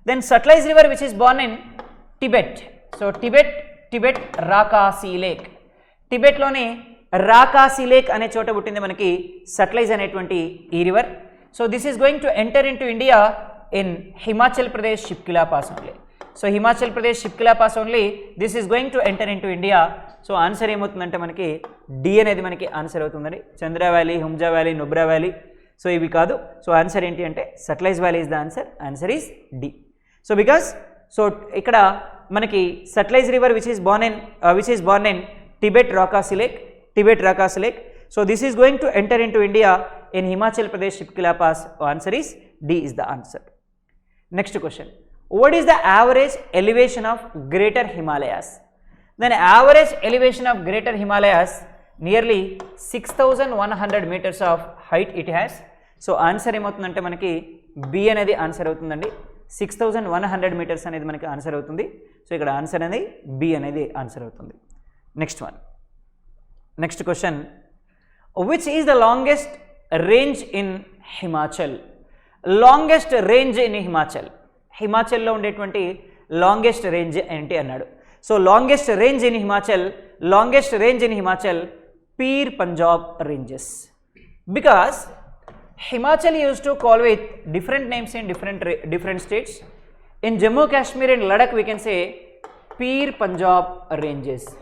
Then Satluj river which is born in Tibet. So Tibet Rakasi Lake. Tibet lone Rakasi Lake ane chota puttindi manaki Satluj అనేటువంటి ఈ river. So this is going to enter into India in Himachal Pradesh Shipkila pass only. So Himachal Pradesh Shipkila pass only, this is going to enter into India. So answer ఏమవుతుందంటే మనకి D అనేది మనకి answer అవుతుందండి. Chandra valley, Hunza valley, Nubra valley, so ఇవి కాదు. So answer ఏంటి అంటే Sutlej valley is the answer. Answer is D. So because ఇక్కడ మనకి Sutlej river which is born in Tibet Rakasi Lake. So this is going to enter into India in Himachal Pradesh Shipkila pass. Answer is D is the answer. Next question. What is the average elevation of Greater Himalayas? Then average elevation of Greater Himalayas nearly 6,100 meters of height it has. So answer ఏమవుతుందంటే మనకి B అనేది answer అవుతుందండి. 6,100 meters అనేది మనకి answer అవుతుంది. So ఇక్కడ answer అనేది B అనేది ఆన్సర్ అవుతుంది. Next one. Next question. Which is the longest range in Himachal? Longest range in Himachal. హిమాచల్లో ఉండేటువంటి లాంగెస్ట్ రేంజ్ ఏంటి అన్నాడు. So longest range in Himachal peer Panjal ranges. Because Himachal use to call with different names in different states. In Jammu Kashmir and Ladakh we can say Pir Panjal ranges.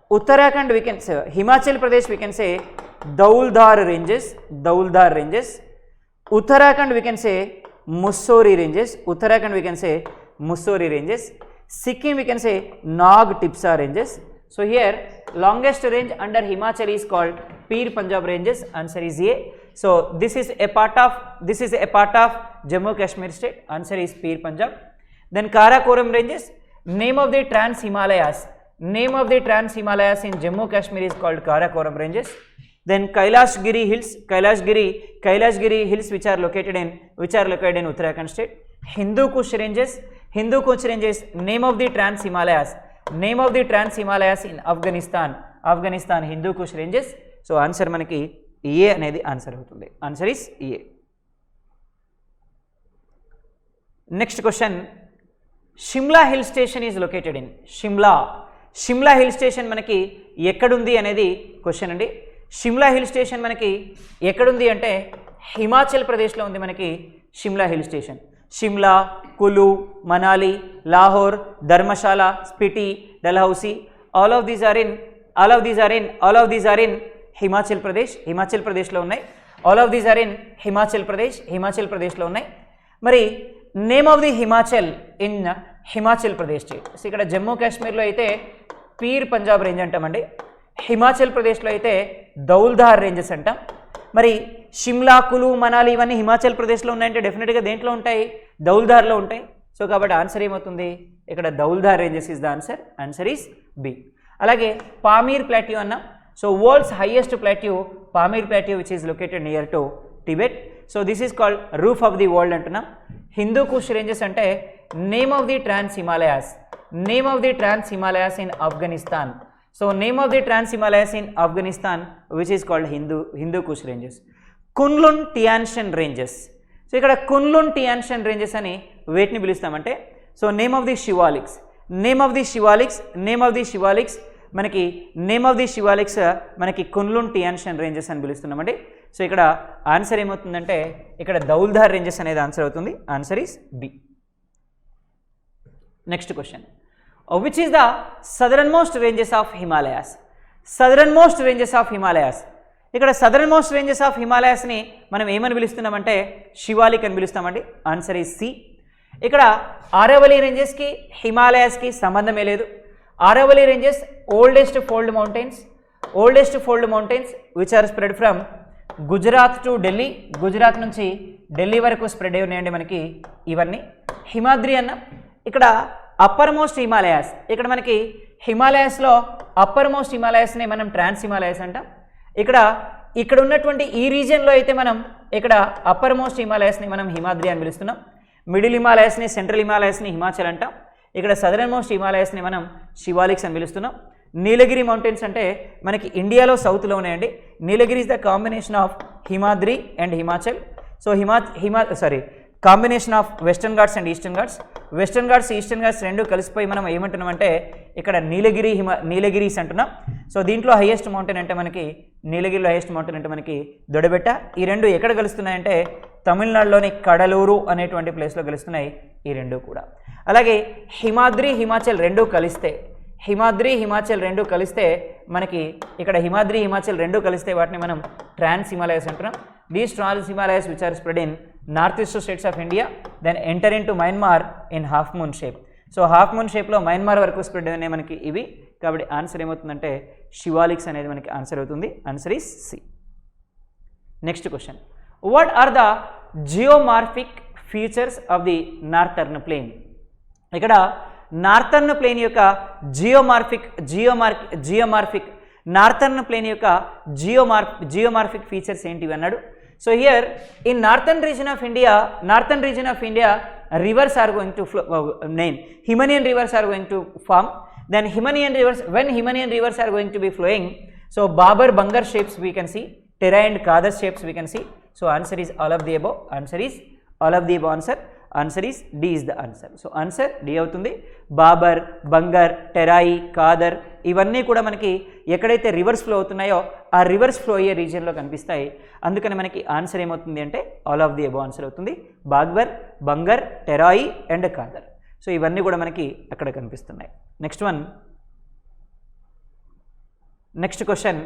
Uttarakhand we can say, Himachal Pradesh we can say Dauldhar ranges. Uttarakhand we can say Mussoorie ranges. Sikkim we can say Nag Tipsa ranges. So here longest range under Himachal is called Pir Panjal ranges. Answer is A. So this is a part of Jammu Kashmir state. Answer is Pir Panjal. Then Karakoram ranges. Name of the Trans Himalayas. Name of the Trans Himalayas in Jammu Kashmir is called Karakoram ranges. Then Kailashgiri Hills, Kailashgiri Hills which are located in Uttarakhand state. Hindu Kush ranges, name of the Trans Himalayas, in Afghanistan Hindu Kush ranges. So answer manaki A anedi answer avutundi. Answer is A. Next question, Shimla Hill Station is located in Shimla Hill Station మనకి ఎక్కడుంది అనేది question అండి. Shimla hill station మనకి ఎక్కడుంది అంటే హిమాచల్ ప్రదేశ్లో ఉంది మనకి Shimla hill station. Shimla, Kullu, Manali, Lahore, Dharamshala, Spiti, Dalhousie, all of these are in Himachal ప్రదేశ్లో ఉన్నాయి. All of these are in Himachal ప్రదేశ్లో ఉన్నాయి. మరి name of the Himachal in Himachal Pradesh state. So ఇక్కడ జమ్మూ కాశ్మీర్లో అయితే పీర్ పంజాబ్ రేంజ్ అంటామండి, హిమాచల్ ప్రదేశ్లో అయితే దౌల్ధార్ రేంజెస్ అంటాం. మరి షిమ్లా, కులు, మనాలి ఇవన్నీ హిమాచల్ ప్రదేశ్లో ఉన్నాయంటే డెఫినెట్గా దేంట్లో ఉంటాయి, దౌల్ధార్లో ఉంటాయి. సో కాబట్టి ఆన్సర్ ఏమవుతుంది, ఇక్కడ Dhauladhar ranges is the answer. Answer is B. అలాగే పామీర్ ప్లాట్యూ అన్నాం. So world's highest plateau Pamir plateau which is located near to Tibet. So this is called roof of the world అంటున్నాం. Hindu Kush ranges అంటే name of the trans Himalayas in Afghanistan. So name of the trans Himalayas in Afghanistan which is called Hindu Kush ranges. Kunlun Tian Shan ranges. So ఇక్కడ Kunlun Tian Shan ranges అని వేటిని పిలుస్తామంటే, so name of the Shivaliks మనకి Kunlun Tian Shan ranges అని పిలుస్తున్నామండి. So ఇక్కడ answer ఏమవుతుందంటే ఇక్కడ Dhauladhar ranges అనేది ఆన్సర్ అవుతుంది. Answer is B. Next question, which is the southernmost ranges of Himalayas. ఇక్కడ సదరన్ మోస్ట్ రేంజెస్ ఆఫ్ హిమాలయాస్ని మనం ఏమని పిలుస్తున్నామంటే శివాలిక్ అని పిలుస్తామండి. Answer is C. ఇక్కడ ఆరవలి రేంజెస్కి హిమాలయాస్కి సంబంధమే లేదు. Aravalli ranges oldest fold mountains which are spread from Gujarat to Delhi. Gujarat నుంచి ఢిల్లీ వరకు స్ప్రెడ్ అయి ఉన్నాయండి మనకి ఇవన్నీ. హిమాద్రి అన్న ఇక్కడ అప్పర్ మోస్ట్ హిమాలయాస్. ఇక్కడ మనకి హిమాలయాస్లో అప్పర్ మోస్ట్ హిమాలయాస్ని మనం ట్రాన్స్ హిమాలయాస్ అంటాం. ఇక్కడ ఉన్నటువంటి ఈ రీజియన్లో అయితే మనం ఇక్కడ అప్పర్ మోస్ట్ హిమాలయాస్ని మనం హిమాద్రి అని పిలుస్తున్నాం. మిడిల్ హిమాలయాస్ని, సెంట్రల్ హిమాలయాస్ని హిమాచల్ అంటాం. ఇక్కడ సదరన్ మోస్ట్ హిమాలయాస్ని మనం శివాలిక్స్ అని పిలుస్తున్నాం. నీలగిరి మౌంటైన్స్ అంటే మనకి ఇండియాలో సౌత్లో ఉన్నాయండి. Nilgiri is the combination of Himadri and Himachal. So combination of western Ghats and eastern Ghats. Eastern Ghats రెండు కలిసిపోయి మనం ఏమంటున్నామంటే ఇక్కడ నీలగిరీస్ అంటున్నాం. సో దీంట్లో హైయెస్ట్ మౌంటైన్ అంటే మనకి నీలగిరిలో హైయెస్ట్ మౌంటైన్ అంటే మనకి దొడబెట్ట. ఈ రెండు ఎక్కడ కలుస్తున్నాయంటే తమిళనాడులోని కడలూరు అనేటువంటి ప్లేస్లో కలుస్తున్నాయి ఈ రెండు కూడా. అలాగే హిమాద్రి హిమాచల్ రెండు కలిస్తే మనకి ఇక్కడ హిమాచల్ రెండు కలిస్తే వాటిని మనం ట్రాన్స్ హిమాలయాస్ అంటున్నాం. These trans Himalayas which are spread in north east states of India, then enter into Myanmar in half moon shape. So half moon షేప్లో మయన్మార్ వరకు స్ప్రెడ్ అయినాయి మనకి ఇవి. కాబట్టి ఆన్సర్ ఏమవుతుందంటే శివాలిక్స్ అనేది మనకి ఆన్సర్ అవుతుంది. Answer is C. Next question, what are the geomorphic features of the northern plain. ఇక్కడ నార్థర్న్ ప్లేన్ యొక్క జియోమార్ఫిక్ ఫీచర్స్ ఏంటివి అన్నాడు. So here in northern region of India rivers are going to flow, Himalayan rivers are going to form. Then when Himalayan rivers are going to be flowing, so Bhabar, Bhangar shapes we can see, Tera and Kadar shapes we can see. So answer is all of the above. Answer is D is the answer. So answer D అవుతుంది. బాబర్, బంగర్, టెరాయి, కాదర్ ఇవన్నీ కూడా మనకి ఎక్కడైతే reverse flow అవుతున్నాయో ఆ reverse flow అయ్యే రీజియన్లో కనిపిస్తాయి. అందుకని మనకి ఆన్సర్ ఏమవుతుంది అంటే all of the above answer అవుతుంది. బాగ్బర్, బంగర్, టెరాయి అండ్ కాదర్. సో ఇవన్నీ కూడా మనకి అక్కడ కనిపిస్తున్నాయి. Next question,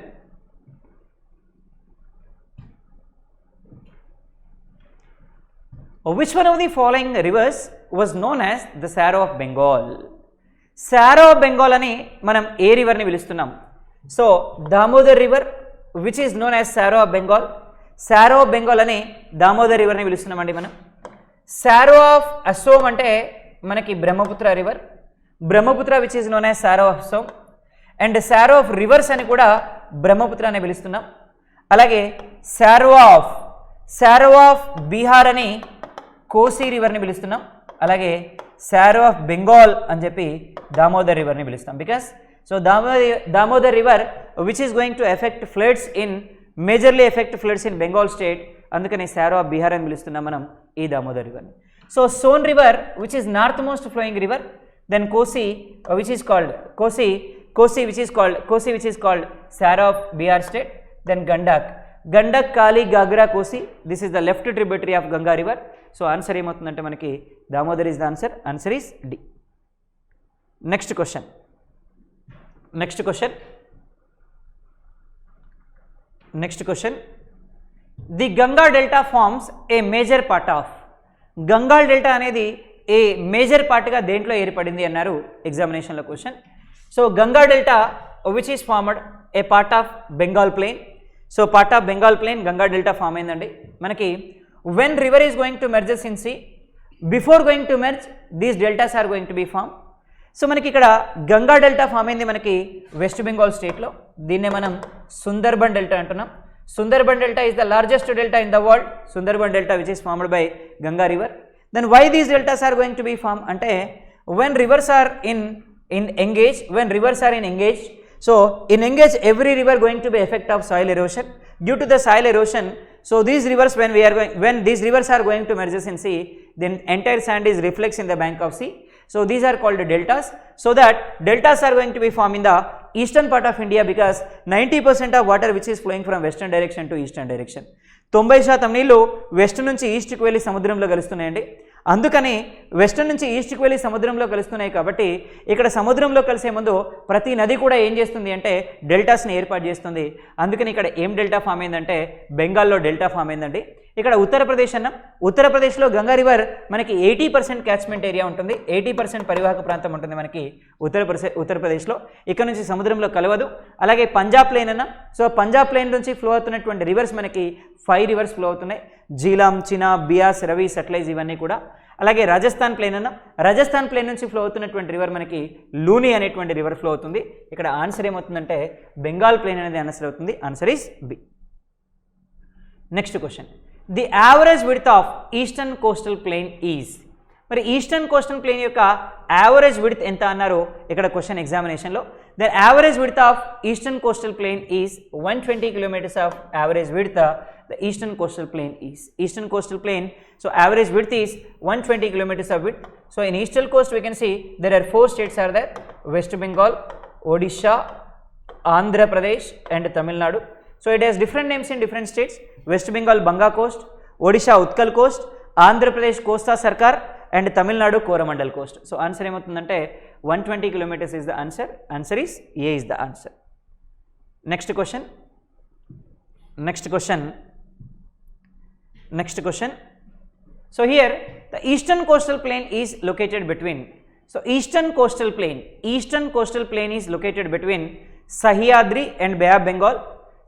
which one of the following rivers was known as the Sorrow of Bengal? Sorrow of Bengal అని మనం ఏ రివర్ని పిలుస్తున్నాం? So Damodar river which is known as sorrow of Bengal అని దామోదర్ రివర్ని పిలుస్తున్నామండి మనం. సారో ఆఫ్ అసోమ్ అంటే మనకి Brahmaputra river. Brahmaputra which is known as sorrow of Assam, and sorrow of rivers అని కూడా బ్రహ్మపుత్ర అని పిలుస్తున్నాం. అలాగే సారో ఆఫ్ బీహార్ అని కోసి రివర్ని పిలుస్తున్నాం. అలాగే సారో ఆఫ్ బెంగాల్ అని చెప్పి దామోదర్ రివర్ని పిలుస్తాం. Because so Damodar river which is going to effect floods in majorly effect floods in Bengal state, అందుకని సారో ఆఫ్ బీహార్ అని పిలుస్తున్నాం మనం ఈ దామోదర్ రివర్ని. So Son river which is north most flowing river, then Kosi which is called Kosi which is called Sorrow of Bihar state, then Gandak, Kali, Gagra, Kosi, this is the left tributary of Ganga river. So answer ఏమవుతుందంటే మనకి Damodar is the answer. Answer is D. Next question. The Ganga delta forms a major part of. Ganga delta అనేది a major పార్ట్గా దేంట్లో ఏర్పడింది అన్నారు ఎగ్జామినేషన్లో question. So Ganga delta which is formed a part of Bengal plain. So part of Bengal plain Ganga delta form అయిందండి మనకి. When river is going to merges in sea, before going to merge these deltas are going to be form. So మనకి ఇక్కడ Ganga delta form అయింది మనకి west Bengal స్టేట్లో, దీన్నే మనం Sundarban delta అంటున్నాం. Sundarban delta is the largest delta in the world, Sundarban delta which is formed by Ganga river. Then why these deltas are going to be formed ante when rivers are in engage, so in engage every river going to be effect of soil erosion. Due to the soil erosion, so these rivers when these rivers are going to merge in sea, then entire sand is reflects in the bank of sea. So these are called deltas. So that deltas are going to be formed in the eastern part of India because 90% of water which is flowing from western direction to eastern direction. 90% నీళ్ళు west నుంచి ఈస్ట్కి వెళ్ళి సముద్రంలో కలుస్తున్నాయండి. అందుకని western నుంచి ఈస్ట్కి వెళ్ళి సముద్రంలో కలుస్తున్నాయి కాబట్టి ఇక్కడ సముద్రంలో కలిసే ముందు ప్రతి నది కూడా ఏం చేస్తుంది అంటే డెల్టాస్ని ఏర్పాటు చేస్తుంది. అందుకని ఇక్కడ ఏం డెల్టా ఫామ్ అయిందంటే బెంగాల్లో డెల్టా ఫామ్ అయిందండి. ఇక్కడ ఉత్తరప్రదేశ్ అన్నాం, ఉత్తరప్రదేశ్లో గంగా రివర్ మనకి 80% క్యాచ్మెంట్ ఏరియా ఉంటుంది, 80% పరివాహక ప్రాంతం ఉంటుంది మనకి ఉత్తరప్రదేశ్లో. ఇక్కడ నుంచి సముద్రంలో కలవదు. అలాగే పంజాబ్ ప్లెయిన్ అన్నాం, సో పంజాబ్ ప్లెయిన్ నుంచి ఫ్లో అవుతున్నటువంటి రివర్స్ మనకి 5 రివర్స్ ఫ్లో అవుతున్నాయి, జీలాం, చినా, బియాస్, రవి, సట్లైజ్ ఇవన్నీ కూడా. అలాగే రాజస్థాన్ ప్లెయిన్ అన్నాం, రాజస్థాన్ ప్లెయిన్ నుంచి ఫ్లో అవుతున్నటువంటి రివర్ మనకి లూని అనేటువంటి రివర్ ఫ్లో అవుతుంది. ఇక్కడ ఆన్సర్ ఏమవుతుందంటే బెంగాల్ ప్లెయిన్ అనేది ఆన్సర్ అవుతుంది. Answer is B. Next question, the average width of eastern coastal plain is. మరి ఈస్టర్న్ కోస్టల్ ప్లెయిన్ యొక్క యావరేజ్ విడ్త్ ఎంత అన్నారు ఇక్కడ క్వశ్చన్ ఎగ్జామినేషన్లో. The average width of eastern coastal plain is 120 kilometers of average width the eastern coastal plain is. Eastern coastal plain, so average width is 120 kilometers of width. So in eastern coast we can see there are 4 states are there: West Bengal, Odisha, Andhra Pradesh and Tamil Nadu. So it has different names in different states. West Bengal Bhangar coast, Odisha Utkal coast, Andhra Pradesh Costa Sarkar and Tamil Nadu Coromandel coast. So answer ఏమవుతుందంటే 120 kilometers is the answer. Answer is A is the answer. Next question. So here the eastern coastal plain is located between, so eastern coastal plain is located between Sahyadri and Bay of Bengal.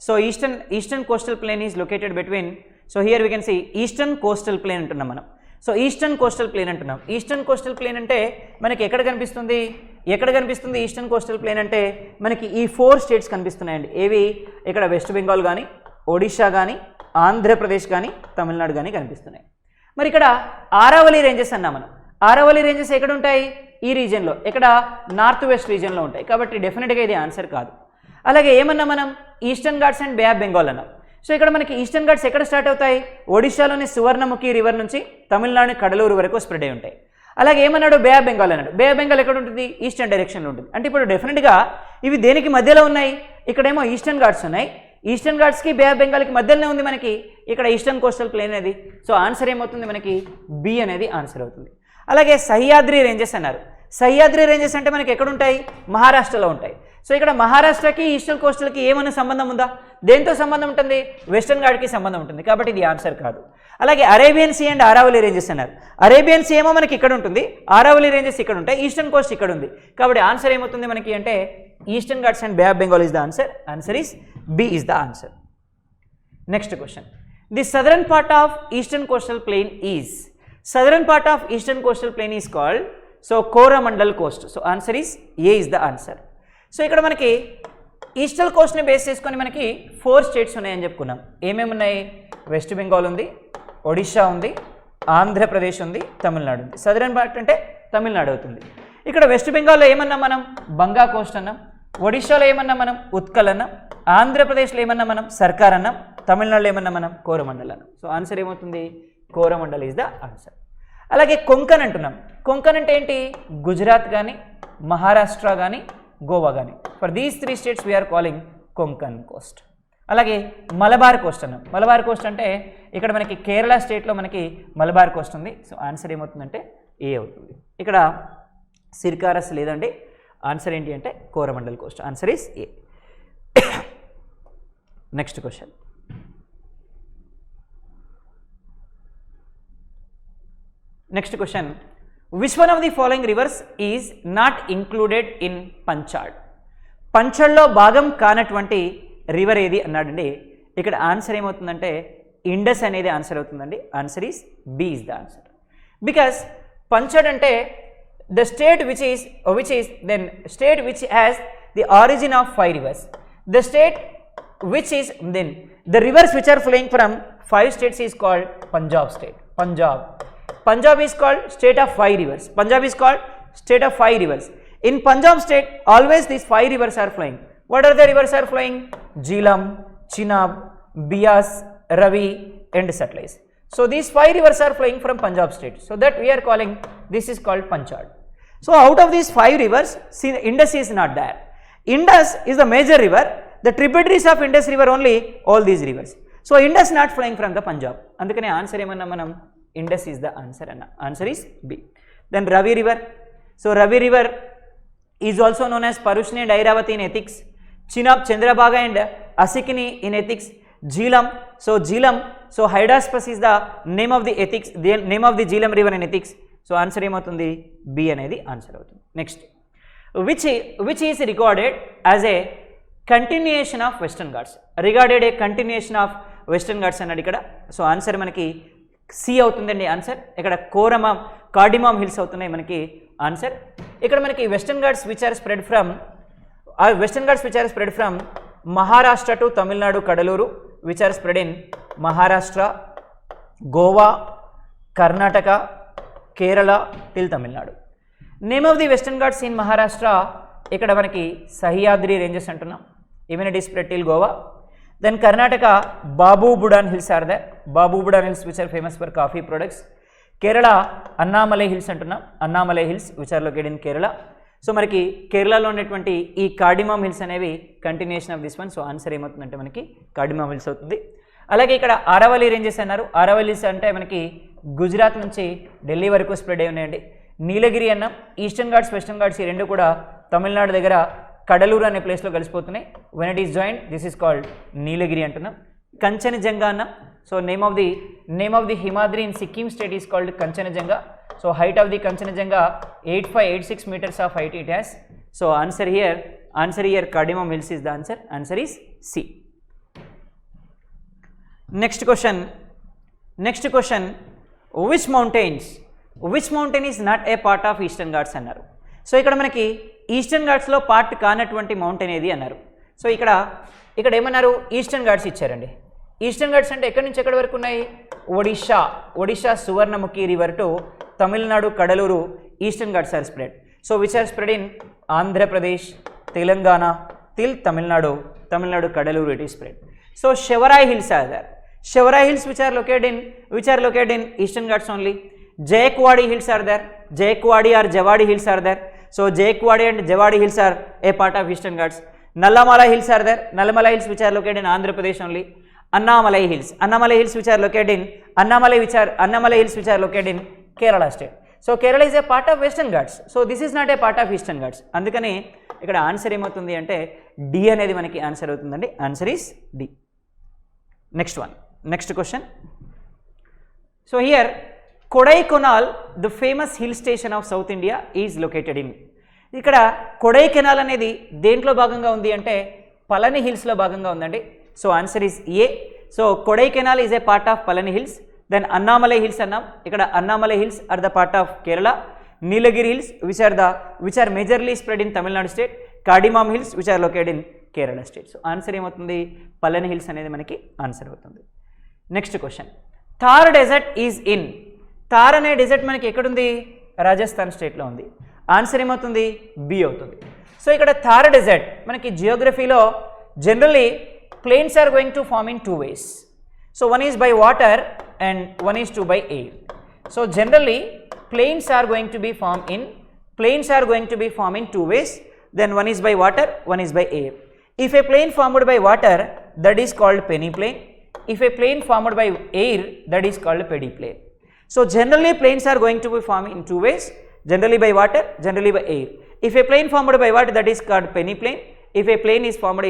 So eastern coastal plain is located between, so here we can see eastern coastal plain అంటున్నాం మనం. So eastern coastal plane అంటున్నాం. Eastern coastal plane అంటే మనకి ఎక్కడ కనిపిస్తుంది eastern coastal plane అంటే మనకి ఈ 4 స్టేట్స్ కనిపిస్తున్నాయండి. ఏవి? ఇక్కడ వెస్ట్ బెంగాల్ కానీ, ఒడిషా కానీ, ఆంధ్రప్రదేశ్ కానీ, తమిళనాడు కానీ కనిపిస్తున్నాయి. మరి ఇక్కడ ఆరావళి రేంజెస్ అన్నా మనం. ఆరావళి రేంజెస్ ఎక్కడ ఉంటాయి? ఈ రీజియన్లో, ఇక్కడ నార్త్ వెస్ట్ రీజియన్లో ఉంటాయి. కాబట్టి డెఫినెట్గా ఇది ఆన్సర్ కాదు. అలాగే ఏమన్నా మనం eastern Ghats and bay of Bengal అన్నాం. సో ఇక్కడ మనకి ఈస్టర్న్ ఘాట్స్ ఎక్కడ స్టార్ట్ అవుతాయి? ఒడిశాలోని సువర్ణముఖి రివర్ నుంచి తమిళనాడు కడలూరు వరకు స్ప్రెడ్ అయి ఉంటాయి. అలాగే ఏమన్నాడు? బే ఆఫ్ బెంగాల్ అన్నాడు. బే ఆఫ్ బెంగాల్ ఎక్కడ ఉంటుంది? ఈస్టర్న్ డైరెక్షన్లో ఉంటుంది. అంటే ఇప్పుడు డెఫినెట్గా ఇవి దేనికి మధ్యలో ఉన్నాయి? ఇక్కడేమో ఈస్టర్న్ ఘాట్స్ ఉన్నాయి, ఈస్టర్న్ ఘాట్స్కి బే ఆఫ్ బెంగాల్కి మధ్యలోనే ఉంది మనకి ఇక్కడ ఈస్టర్న్ కోస్టల్ ప్లేన్ అనేది. సో ఆన్సర్ ఏమవుతుంది మనకి? బి అనేది ఆన్సర్ అవుతుంది. అలాగే సహ్యాద్రి రేంజెస్ అన్నారు. సహ్యాద్రి రేంజెస్ అంటే మనకి ఎక్కడ ఉంటాయి? మహారాష్ట్రలో ఉంటాయి. సో ఇక్కడ మహారాష్ట్రకి ఈస్టర్న్ కోస్టల్కి ఏమైనా సంబంధం ఉందా? దేంతో సంబంధం ఉంటుంది? వెస్టర్న్ ఘాట్కి సంబంధం ఉంటుంది. కాబట్టి ఇది ఆన్సర్ కాదు. అలాగే Arabian sea and Aravalli ranges అన్నారు. అరేబియన్ సీ ఏమో మనకి ఇక్కడ ఉంటుంది, ఆరావళి రేంజెస్ ఇక్కడ ఉంటాయి, ఈస్టర్న్ కోస్ట్ ఇక్కడ ఉంది. కాబట్టి ఆన్సర్ ఏమవుతుంది మనకి అంటే eastern Ghats and bay of Bengal is the answer. Answer is B is the answer. Next question, the southern part of eastern coastal plain is. Southern part of eastern coastal plain is called so Coromandel coast. So answer is A is the answer. So ఇక్కడ మనకి eastern కోస్ట్ని base చేసుకొని మనకి 4 states ఉన్నాయని చెప్పుకున్నాం. ఏమేమి ఉన్నాయి? West Bengal ఉంది, ఒడిషా ఉంది, ఆంధ్రప్రదేశ్ ఉంది, తమిళనాడు ఉంది. సదరన్ పార్ట్ అంటే తమిళనాడు అవుతుంది. ఇక్కడ వెస్ట్ బెంగాల్లో ఏమన్నా మనం బంగా కోస్ట్ అన్నాం, ఒడిషాలో ఏమన్నా మనం ఉత్కల్ అన్నాం, ఆంధ్రప్రదేశ్లో ఏమన్నా మనం సర్కార్ అన్నాం, తమిళనాడులో ఏమన్నా మనం కోరమండల్ అన్నాం. సో ఆన్సర్ ఏమవుతుంది? Coromandel is the answer. అలాగే కొంకన్ అంటున్నాం. కొంకన్ అంటే ఏంటి? గుజరాత్ కానీ, మహారాష్ట్ర కానీ, గోవా కానీ. For these 3 states we are calling Konkan coast. అలాగే మలబార్ కోస్ట్ అన్నాం. మలబార్ కోస్ట్ అంటే ఇక్కడ మనకి కేరళ స్టేట్లో మనకి మలబార్ కోస్ట్ ఉంది. సో ఆన్సర్ ఏమవుతుందంటే ఏ అవుతుంది. ఇక్కడ సిర్కారస్ లేదండి. ఆన్సర్ ఏంటి అంటే Coromandel coast. Answer is A. Next question. Next question. Which one of the following rivers is not included in Panchnad? పంచాడ్లో భాగం కానటువంటి రివర్ ఏది అన్నాడండి. ఇక్కడ ఆన్సర్ ఏమవుతుందంటే ఇండస్ అనేది ఆన్సర్ అవుతుందండి. Answer is B is the answer. Because Panchnad అంటే the state which is then state which has the origin of 5 rivers. The state which is then the rivers which are flowing from 5 states is called Punjab state. Punjab is called state of 5 rivers. Punjab is called state of 5 rivers. In Punjab state always these 5 rivers are flowing. What are the rivers are flowing? Jhelum, Chenab, Beas, Ravi and Satluj. So these 5 rivers are flowing from Punjab state. So that we are calling, this is called Panchad. So out of these 5 rivers, see Indus is not there. Indus is the major river. The tributaries of Indus river only all these rivers. So Indus not flowing from the Punjab. Andukane answer emanna manam Indus is the answer anna. Answer is B. Then Ravi river. So Ravi river is also known as Parushni and Airavati in ethics. Chenab, Chandrabhaga and Asikini in ethics. Jhelum. So Jhelum. So Hydaspes is the name of the ethics. The name of the Jhelum river in ethics. So answer ఏమవుతుంది? B అనేది answer అవుతుంది. Next. Which is recorded as a continuation of western Ghats? Regarded a continuation of western Ghats అన్నాడు ఇక్కడ. So answer మనకి C అవుతుందండి answer. ఇక్కడ Cardamom Hills అవుతున్నాయి మనకి ఆన్సర్. ఇక్కడ మనకి Western Ghats which are spread from Maharashtra to Tamil Nadu Cuddalore, which are spread in Maharashtra, Goa, Karnataka, Kerala till Tamil Nadu. Name of the Western Ghats in Maharashtra ఇక్కడ మనకి సహ్యాద్రి రేంజెస్ అంటున్నాం. Even it is spread till Goa. Then Karnataka Baba Budan hills are they. Baba Budan hills which are famous for coffee products. Kerala Annamalai hills అంటున్నాం. Annamalai hills which are located in Kerala. So మనకి కేరళలో ఉన్నటువంటి ఈ cardamom hills అనేవి continuation of this one. So answer ఏమవుతుందంటే మనకి కార్డిమామ్ hills అవుతుంది. అలాగే ఇక్కడ ఆరావళి రేంజెస్ అన్నారు. ఆరావళిస్ అంటే మనకి గుజరాత్ నుంచి ఢిల్లీ వరకు స్ప్రెడ్ అయి ఉన్నాయండి. నీలగిరి అన్నాం. ఈస్టర్న్ ఘాట్స్, వెస్టర్న్ ఘాట్స్ ఈ రెండు కూడా తమిళనాడు దగ్గర కడలూరు అనే ప్లేస్లో కలిసిపోతున్నాయి. When it is joint this is called Nilgiri అంటున్నాం. కంచనజంగా అన్నాం. So name of the Himadri in Sikkim state is called Kanchenjunga. So height of the Kanchenjunga 8586 meters of height it has. So answer here Cardamom Hills is the answer. Answer is C. Next question. Which mountain is not a part of Eastern Ghats అన్నారు. So ఇక్కడ మనకి eastern ఘాట్స్లో part కానటువంటి mountain ఏది అన్నారు. So ఇక్కడ ఏమన్నారు? Eastern Ghats ఇచ్చారండి. Eastern Ghats అంటే ఎక్కడి నుంచి ఎక్కడి వరకు ఉన్నాయి? Odisha Suvarnamukhi river to Tamil Nadu Cuddalore Eastern Ghats are spread. So which are spread in Andhra Pradesh, Telangana till Tamil Nadu Cuddalore it is spread. So Shevarai hills are there. Shevarai hills which are located in Eastern Ghats only. Jayakwadi hills are there. Jayakwadi or Javadi hills are there. So Jayakwadi and Javadi hills are a part of Eastern Ghats. Nallamala hills are there. Nallamala hills which are located in Andhra Pradesh only. Annamalai hills which are located in Annamalai hills which are located in Kerala state. So Kerala is a part of Western Ghats. So this is not a part of Eastern Ghats. అందుకని ఇక్కడ answer ఏమవుతుంది అంటే D అనేది మనకి answer అవుతుందండి. Answer is D. Next question. So here Kodaikanal the famous hill station of South India is located in. ఇక్కడ కొడైకెనాల్ అనేది దేంట్లో భాగంగా ఉంది అంటే పళని హిల్స్లో భాగంగా ఉందండి. So answer is A. So Kodaikanal is a part of Palani Hills. Then Annamalai Hills అన్నాం. ఇక్కడ Annamalai Hills are the part of Kerala. Nilagiri hills which are majorly spread in Tamil Nadu state, Cardamom hills which are located in Kerala state. So answer ఏమవుతుంది పల్లెని hills అనేది మనకి answer అవుతుంది. Next question, Thar desert is in. Thar అనే desert మనకి ఎక్కడుంది? రాజస్థాన్ స్టేట్లో ఉంది. Answer ఏమవుతుంది? బి అవుతుంది. సో ఇక్కడ థార్ డెజర్ట్ మనకి జియోగ్రఫీలో generally plains are going to form in 2 ways. So one is by water and one is by air. So generally plains are going to be formed in 2 ways. Then one is by water, one is by air. If a plain formed by water, that is called peneplain. If a plain formed by air, that is called peneplain. So generally plains are going to be formed in 2 ways, generally by water, generally by air. If a plain formed by water, that is called peneplain. If a plain is formed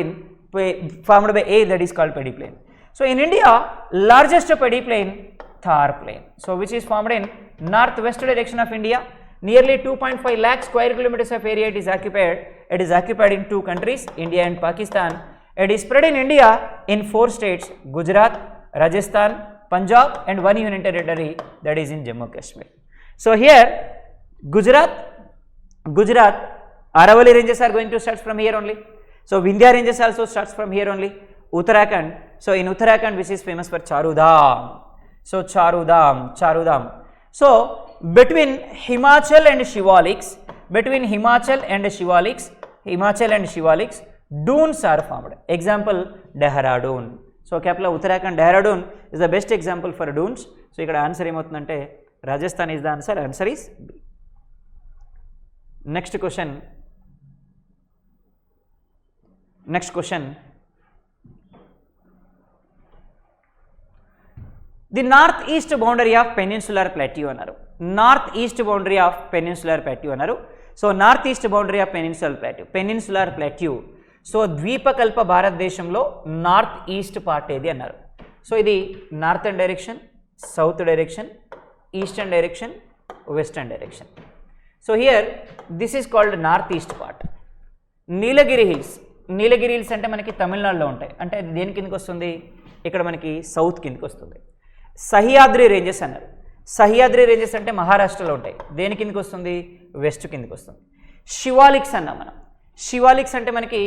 by air, that is called peneplain. So in India, largest peneplain, Thar plain. So which is formed in northwest direction of India. Nearly 2.5 lakh square kilometers of area it is occupied. It is occupied in 2 countries, India and Pakistan. It is spread in India in 4 states, Gujarat, Rajasthan, Punjab and 1 union territory, that is in Jammu Kashmir. So here Gujarat, Aravalli ranges are going to start from here only. So Vindhya ranges also starts from here only. Uttarakhand, so in Uttarakhand which is famous for Charudham. So Charudham. So between Himachal and Shivaliks, dunes are formed. Example, Dehradun. So capital Uttarakhand, Dehradun is the best example for dunes. So ఇక్కడ answer ఏమవుతుందంటే Rajasthan is the answer. Answer is B. Next question. The northeast boundary of peninsular plateau అన్నారు. North boundary of peninsular plateau అన్నారు. So north boundary of peninsular plateau. So ద్వీపకల్ప భారతదేశంలో north east part ఏది అన్నారు. So ఇది northern direction, south direction, eastern direction, western direction. So here this is called north east part. Nilgiri hills అంటే మనకి తమిళనాడులో ఉంటాయి. అంటే దేని కిందకి వస్తుంది? ఇక్కడ మనకి సౌత్ కిందకి వస్తుంది. సహ్యాద్రి రేంజెస్ అన్నారు. సహ్యాద్రి రేంజెస్ అంటే మహారాష్ట్రలో ఉంటాయి. దేని కిందకి వస్తుంది? వెస్ట్ కిందకి వస్తుంది. శివాలిక్స్ అన్నాం మనం. శివాలిక్స్ అంటే మనకి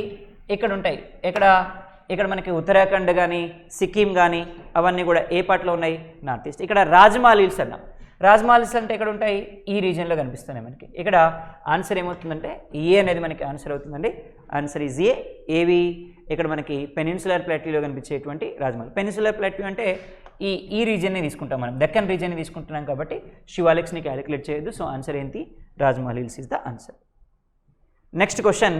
ఇక్కడ ఉంటాయి. ఇక్కడ మనకి ఉత్తరాఖండ్ కానీ సిక్కిం కానీ అవన్నీ కూడా ఏ పార్ట్లో ఉన్నాయి? North east. ఇక్కడ రాజ్మాల్ హిల్స్ అన్నాం. రాజ్మాల్ హిల్స్ అంటే ఎక్కడ ఉంటాయి? ఈ రీజియన్లో కనిపిస్తున్నాయి మనకి. ఇక్కడ ఆన్సర్ ఏమవుతుందంటే ఏ అనేది మనకి ఆన్సర్ అవుతుందండి. ఆన్సర్ ఈజ్ ఏ. ఏవి? ఇక్కడ మనకి పెనిన్సులర్ ప్లాట్యూలో కనిపించేటువంటి రాజ్మాల్. పెనిన్సులర్ ప్లాట్యూ అంటే ఈ రీజియన్ని తీసుకుంటాం మనం, దక్కన్ రీజియన్ని తీసుకుంటున్నాం కాబట్టి శివాలిక్స్ని క్యాలిక్యులేట్ చేయొద్దు. సో ఆన్సర్ ఏంటి? Rajmahal hills is the answer. Next question,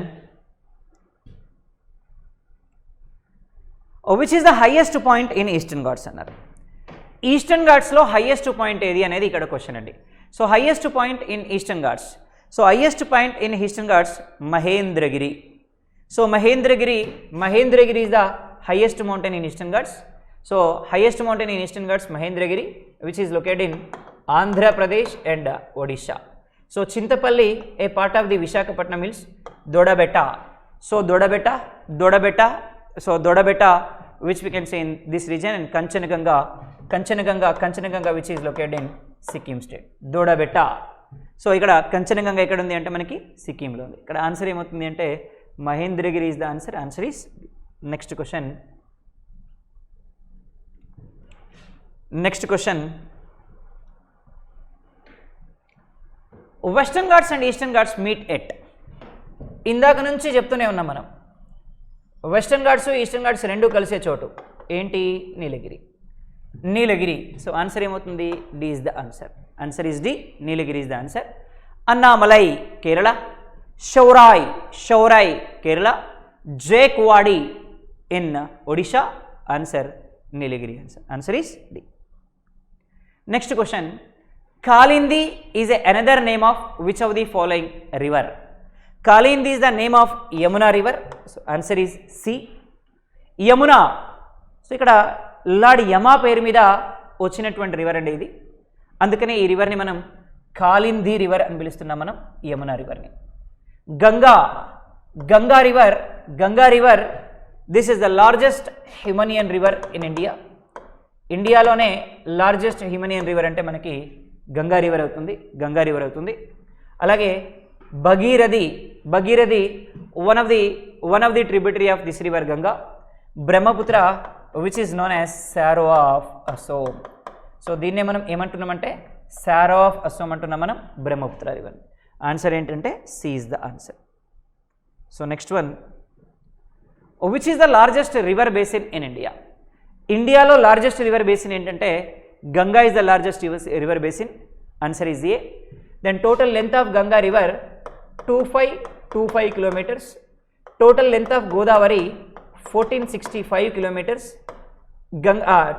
which is the highest point in Eastern Ghats అన్నారు. ఈస్టర్న్ ఘాట్స్లో హైయెస్ట్ పాయింట్ ఏది అనేది ఇక్కడ క్వశ్చన్ అండి. So highest point in Eastern Ghats. So highest point in Eastern Ghats Mahendragiri. So Mahendragiri is the highest mountain in Eastern Ghats. So highest mountain in eastern Ghats, Mahendragiri, which is located in Andhra Pradesh and Odisha. So Chintapalli, a part of the Visakhapatnam hills, Dodabetta. So Dodabetta, which we can say in this region, and Kanchanaganga, which is located in Sikkim state. Dodabetta. So ikkada Kanchanaganga ekkada undi ante manaki Sikkim lo undi. Ikkada answer ఏమవుతుంది అంటే Mahendragiri is the answer. Answer is next question. Western Ghats and eastern Ghats meet at. ఇందాక నుంచి చెప్తూనే ఉన్నాం మనం. Western Ghats eastern Ghats రెండు కలిసే చోటు ఏంటి? నీలగిరి. సో ఆన్సర్ ఏమవుతుంది? D is the answer. Answer is D. Nilgiri is the answer. Annamalai Kerala, Shevaroy Kerala, Jakwadi in Odisha. Answer Nilgiri. Answer is D. Next question, Kalindi is another name of which of the following river? Kalindi is the name of Yamuna river. So answer is C. Yamuna. So ikkada Lord Yama పేరు మీద వచ్చినటువంటి river అండి ఇది. అందుకనే ఈ రివర్ని మనం కాలింది river అని పిలుస్తున్నాం మనం, యమునా రివర్ని. Ganga river this is the largest Himalayan river in India. ఇండియాలోనే లార్జెస్ట్ హిమాలయన్ రివర్ అంటే మనకి గంగా రివర్ అవుతుంది. అలాగే Bhagirathi one of the tributary of this river Ganga. Brahmaputra, which is known as Sorrow of Assam. సో దీన్నే మనం ఏమంటున్నామంటే Sorrow of Assam అంటున్నాం మనం బ్రహ్మపుత్ర రివర్. ఆన్సర్ ఏంటంటే C is the answer. So next one, which is the largest river basin in India? ఇండియాలో largest river basin ఏంటంటే Ganga is the largest river basin. Answer is A. Then total length of Ganga river 2525 kilometers. Total length of Godavari 1465 kilometers.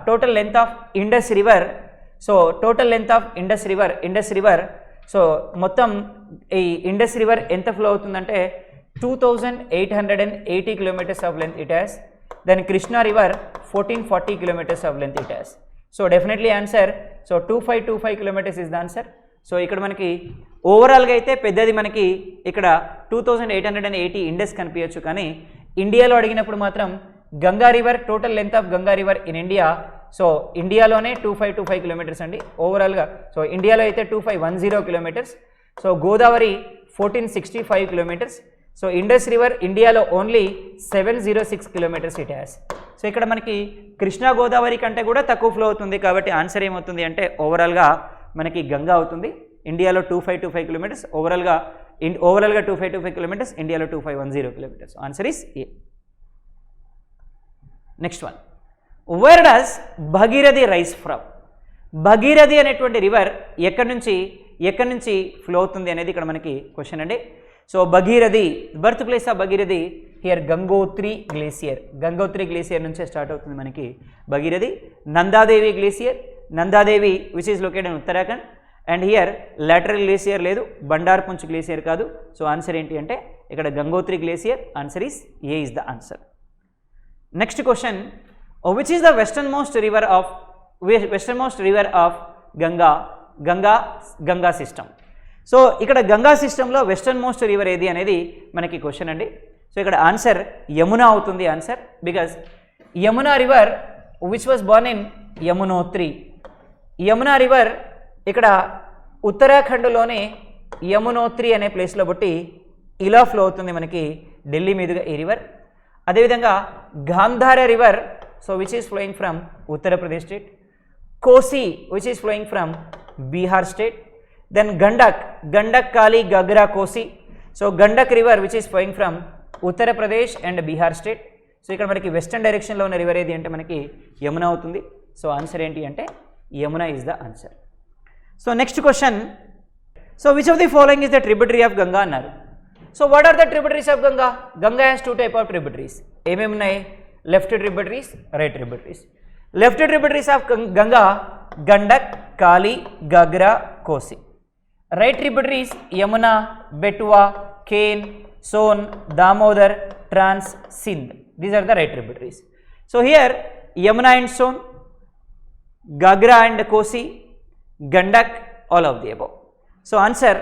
Total length of Indus river, so total length of Indus river, so మొత్తం ఈ Indus river ఎంత flow అవుతుందంటే 2880 kilometers of length it has. Then Krishna river 1440 kilometers of length it has. So definitely answer, so 2525 kilometers is the answer. So ఇక్కడ మనకి ఓవరాల్గా అయితే పెద్దది మనకి ఇక్కడ 2880 ఇండస్ కనిపించచ్చు, కానీ ఇండియాలో అడిగినప్పుడు మాత్రం Ganga river, total length of Ganga river in India, so ఇండియాలోనే 2525 కిలోమీటర్స్ అండి ఓవరాల్గా. సో ఇండియాలో అయితే 2510 kilometres. So Godavari 1465 kilometres. So Indus river ఇండియాలో only 706 kilometres it has. So ఇక్కడ మనకి కృష్ణా గోదావరి కంటే కూడా తక్కువ ఫ్లో అవుతుంది, కాబట్టి ఆన్సర్ ఏమవుతుంది అంటే ఓవరాల్గా మనకి గంగా అవుతుంది. ఇండియాలో 2525 కిలోమీటర్స్, ఓవరాల్గా 2525 కిలోమీటర్స్, ఇండియాలో 2510 kilometres. Answer is a. Next one, where does Bhagirathi rice from? Bhagirathi అనేటువంటి రివర్ ఎక్కడి నుంచి ఫ్లో అవుతుంది అనేది ఇక్కడ మనకి క్వశ్చన్ అండి. So Bhagirathi, birth place of Bhagirathi here Gangotri glacier నుంచే స్టార్ట్ అవుతుంది మనకి Bhagirathi. Nanda Devi glacier, Nanda Devi which is located in Uttarakhand. And here lateral glacier లేదు, బండార్ పుంచ్ గ్లేసియర్ కాదు. సో ఆన్సర్ ఏంటి అంటే ఇక్కడ Gangotri glacier. Answer is A is the answer. Next question, which is the westernmost river of Ganga system? So ఇక్కడ గంగా సిస్టంలో western most river ఏది అనేది మనకి క్వశ్చన్ అండి. సో ఇక్కడ ఆన్సర్ యమునా అవుతుంది answer, because Yamuna river which was Born in Yamunotri. Yamuna river ఇక్కడ ఉత్తరాఖండ్లోనే యమునోత్రి అనే ప్లేస్లో బట్టి ఇలా ఫ్లో అవుతుంది మనకి ఢిల్లీ మీదుగా ఈ రివర్. అదేవిధంగా Gandhara river, so which is flowing from Uttar Pradesh state. కోసి which is flowing from Bihar state. Then Gandak Kali Ghaghara కోసి, so Gandak river which is flowing from Uttar Pradesh and Bihar state. So ఇక్కడ మనకి వెస్టర్న్ డైరెక్షన్లో ఉన్న రివర్ ఏది అంటే మనకి యమునా అవుతుంది. సో ఆన్సర్ ఏంటి అంటే Yamuna is the answer. So next question, so which of the following is the tributary of Ganga అన్నారు. So what are the tributaries of Ganga? Ganga has 2 types of tributaries. ఏమేమి ఉన్నాయి? Left tributaries, right tributaries. Left tributaries of Ganga Gandak, Kali, Ghaghara, Kosi. Right tributaries Yamuna, Betwa, Ken, Son, Damodar, Tons, Sindh. These are the right tributaries. So here Yamuna and Son, Ghaghara and కోసి, Gandak, all of the above. So answer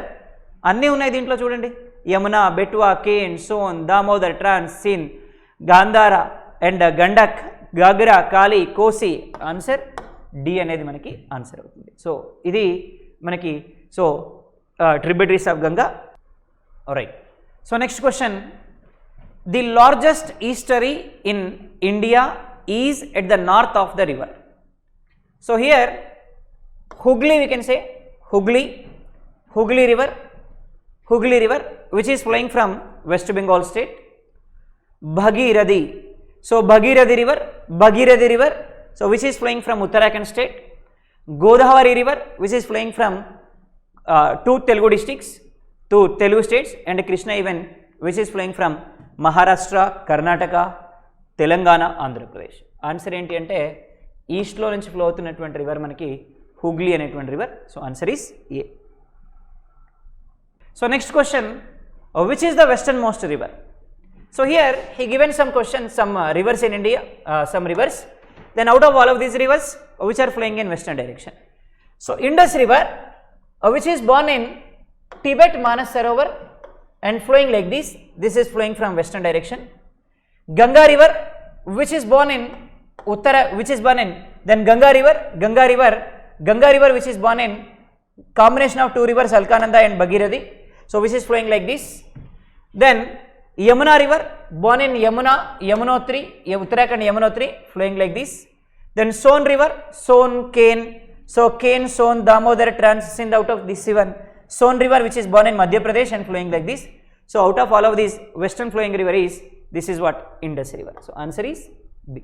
అన్నీ ఉన్నాయి దీంట్లో చూడండి, Yamuna, Betwa, Ken, Son, Damodar, Tons, Sindh, Gandhara and Gandak, Ghaghara, Kali, Kosi. Answer D అనేది మనకి answer అవుతుంది. సో ఇది మనకి so tributaries of Ganga. Right. So next question, the largest estuary in India is at the north of the river. So here Hooghly, we can say Hooghly river which is flowing from West Bengal state. Bhagirathi, so Bhagirathi river, so which is flowing from Uttarakhand state. Godavari river which is flowing from 2 Telugu districts, 2 Telugu states, and Krishna even which is flowing from Maharashtra, Karnataka, Telangana, Andhra Pradesh. Answer ఏంటి అంటే ఈస్ట్లో నుంచి flow అవుతున్నటువంటి river మనకి హుగ్లీ అనేటువంటి river. So answer is A. So next question, which is the westernmost river? So here he given some question, some rivers in India, some rivers. Then out of all of these rivers which are flowing in western direction. So Indus river which is born in Tibet Manas Sarovar and flowing like this is flowing from western direction. Ganga river which is born in then Ganga river which is born in combination of 2 rivers Alkananda and Bhagirathi. So which is flowing like this. Then Yamuna river, born in Yamunotri, Uttarakhand Yamunotri, flowing like this. Then Son river, Son, Ken. So Ken, Son, Damodar transcend out of this one. Son river, which is born in Madhya Pradesh and flowing like this. So out of all of these, western flowing river is, this is what? Indus river. So answer is B.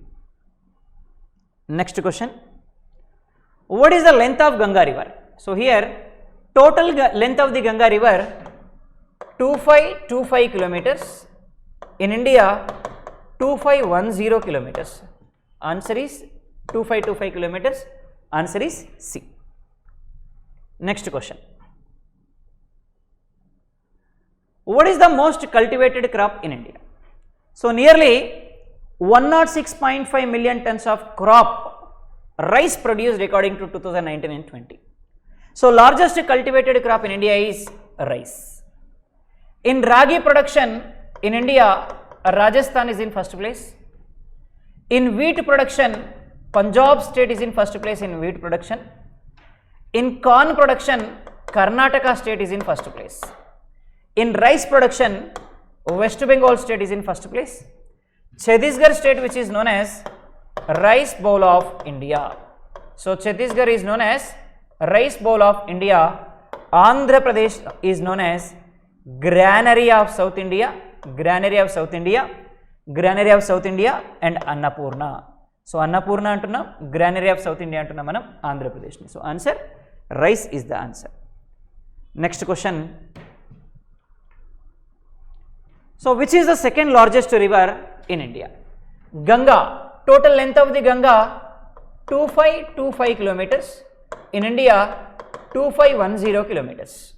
Next question. What is the length of Ganga river? So here, total length of the Ganga river 2525 kilometers. In India, 2510 kilometers. Answer is 2525 kilometers. Answer is C. Next question. What is the most cultivated crop in India? So nearly 106.5 million tons of crop rice produced according to 2019 and 20. So largest cultivated crop in India is rice. In ragi production in India, Rajasthan is in first place. In wheat production, Punjab state is in first place in wheat production. In corn production, Karnataka state is in first place. In rice production, West Bengal state is in first place. Chhattisgarh state, which is known as rice bowl of India. So Chhattisgarh is known as rice bowl of India. Andhra Pradesh is known as granary of South India, granary of South India, granary of South India, and Annapurna. So Annapurna antunnam, granary of South India antunnam manam Andhra Pradesh. So answer rice is the answer. Next question. So which is the second largest river in India? Ganga. Total length of the Ganga 2525 kilometers. In India 2510 kilometers.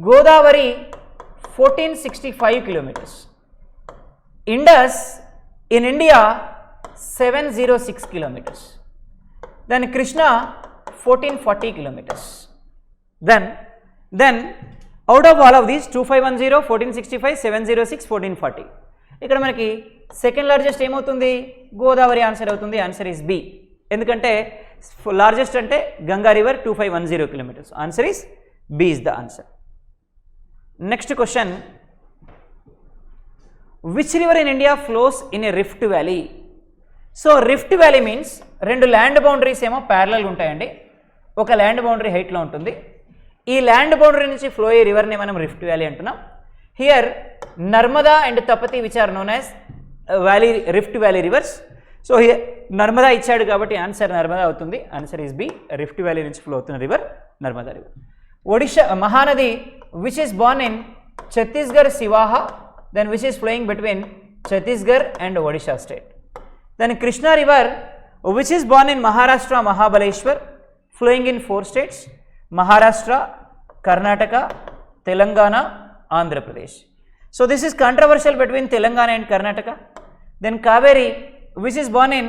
Godavari 1465 kilometers. Indus in India 706 kilometers. Then Krishna 1440 kilometers. Then out of all of these 2510, 1465, 706, 1440. ఇక్కడ మనకి second largest ఏమవుతుంది? Godavari answer అవుతుంది. Answer is B. ఎందుకంటే largest అంటే Ganga river 2510 kilometres. Answer is B is the answer. Next question. Which river in India flows in a rift valley? So rift valley means రెండు land boundaries ఏమో parallel ఉంటాయండి. ఒక land boundary హైట్లో ఉంటుంది. ఈ land boundary నుంచి flow అయ్యే రివర్ని మనం రిఫ్ట్ వ్యాలీ అంటున్నాం. Here Narmada and Tapti which are known as valley, rift valley rivers. So here Narmada ఇచ్చాడు కాబట్టి ఆన్సర్ నర్మదా అవుతుంది. Answer is B. Rift valley నుంచి ఫ్లో అవుతున్న river Narmada river. Odisha Mahanadi which is born in Chhattisgarh Sihawa, then which is flowing between Chhattisgarh and Odisha state. Then Krishna river which is born in Maharashtra Mahabaleshwar, flowing in 4 states: Maharashtra, Karnataka, Telangana, Andhra Pradesh. So this is controversial between Telangana and Karnataka. Then Kaveri, which is born in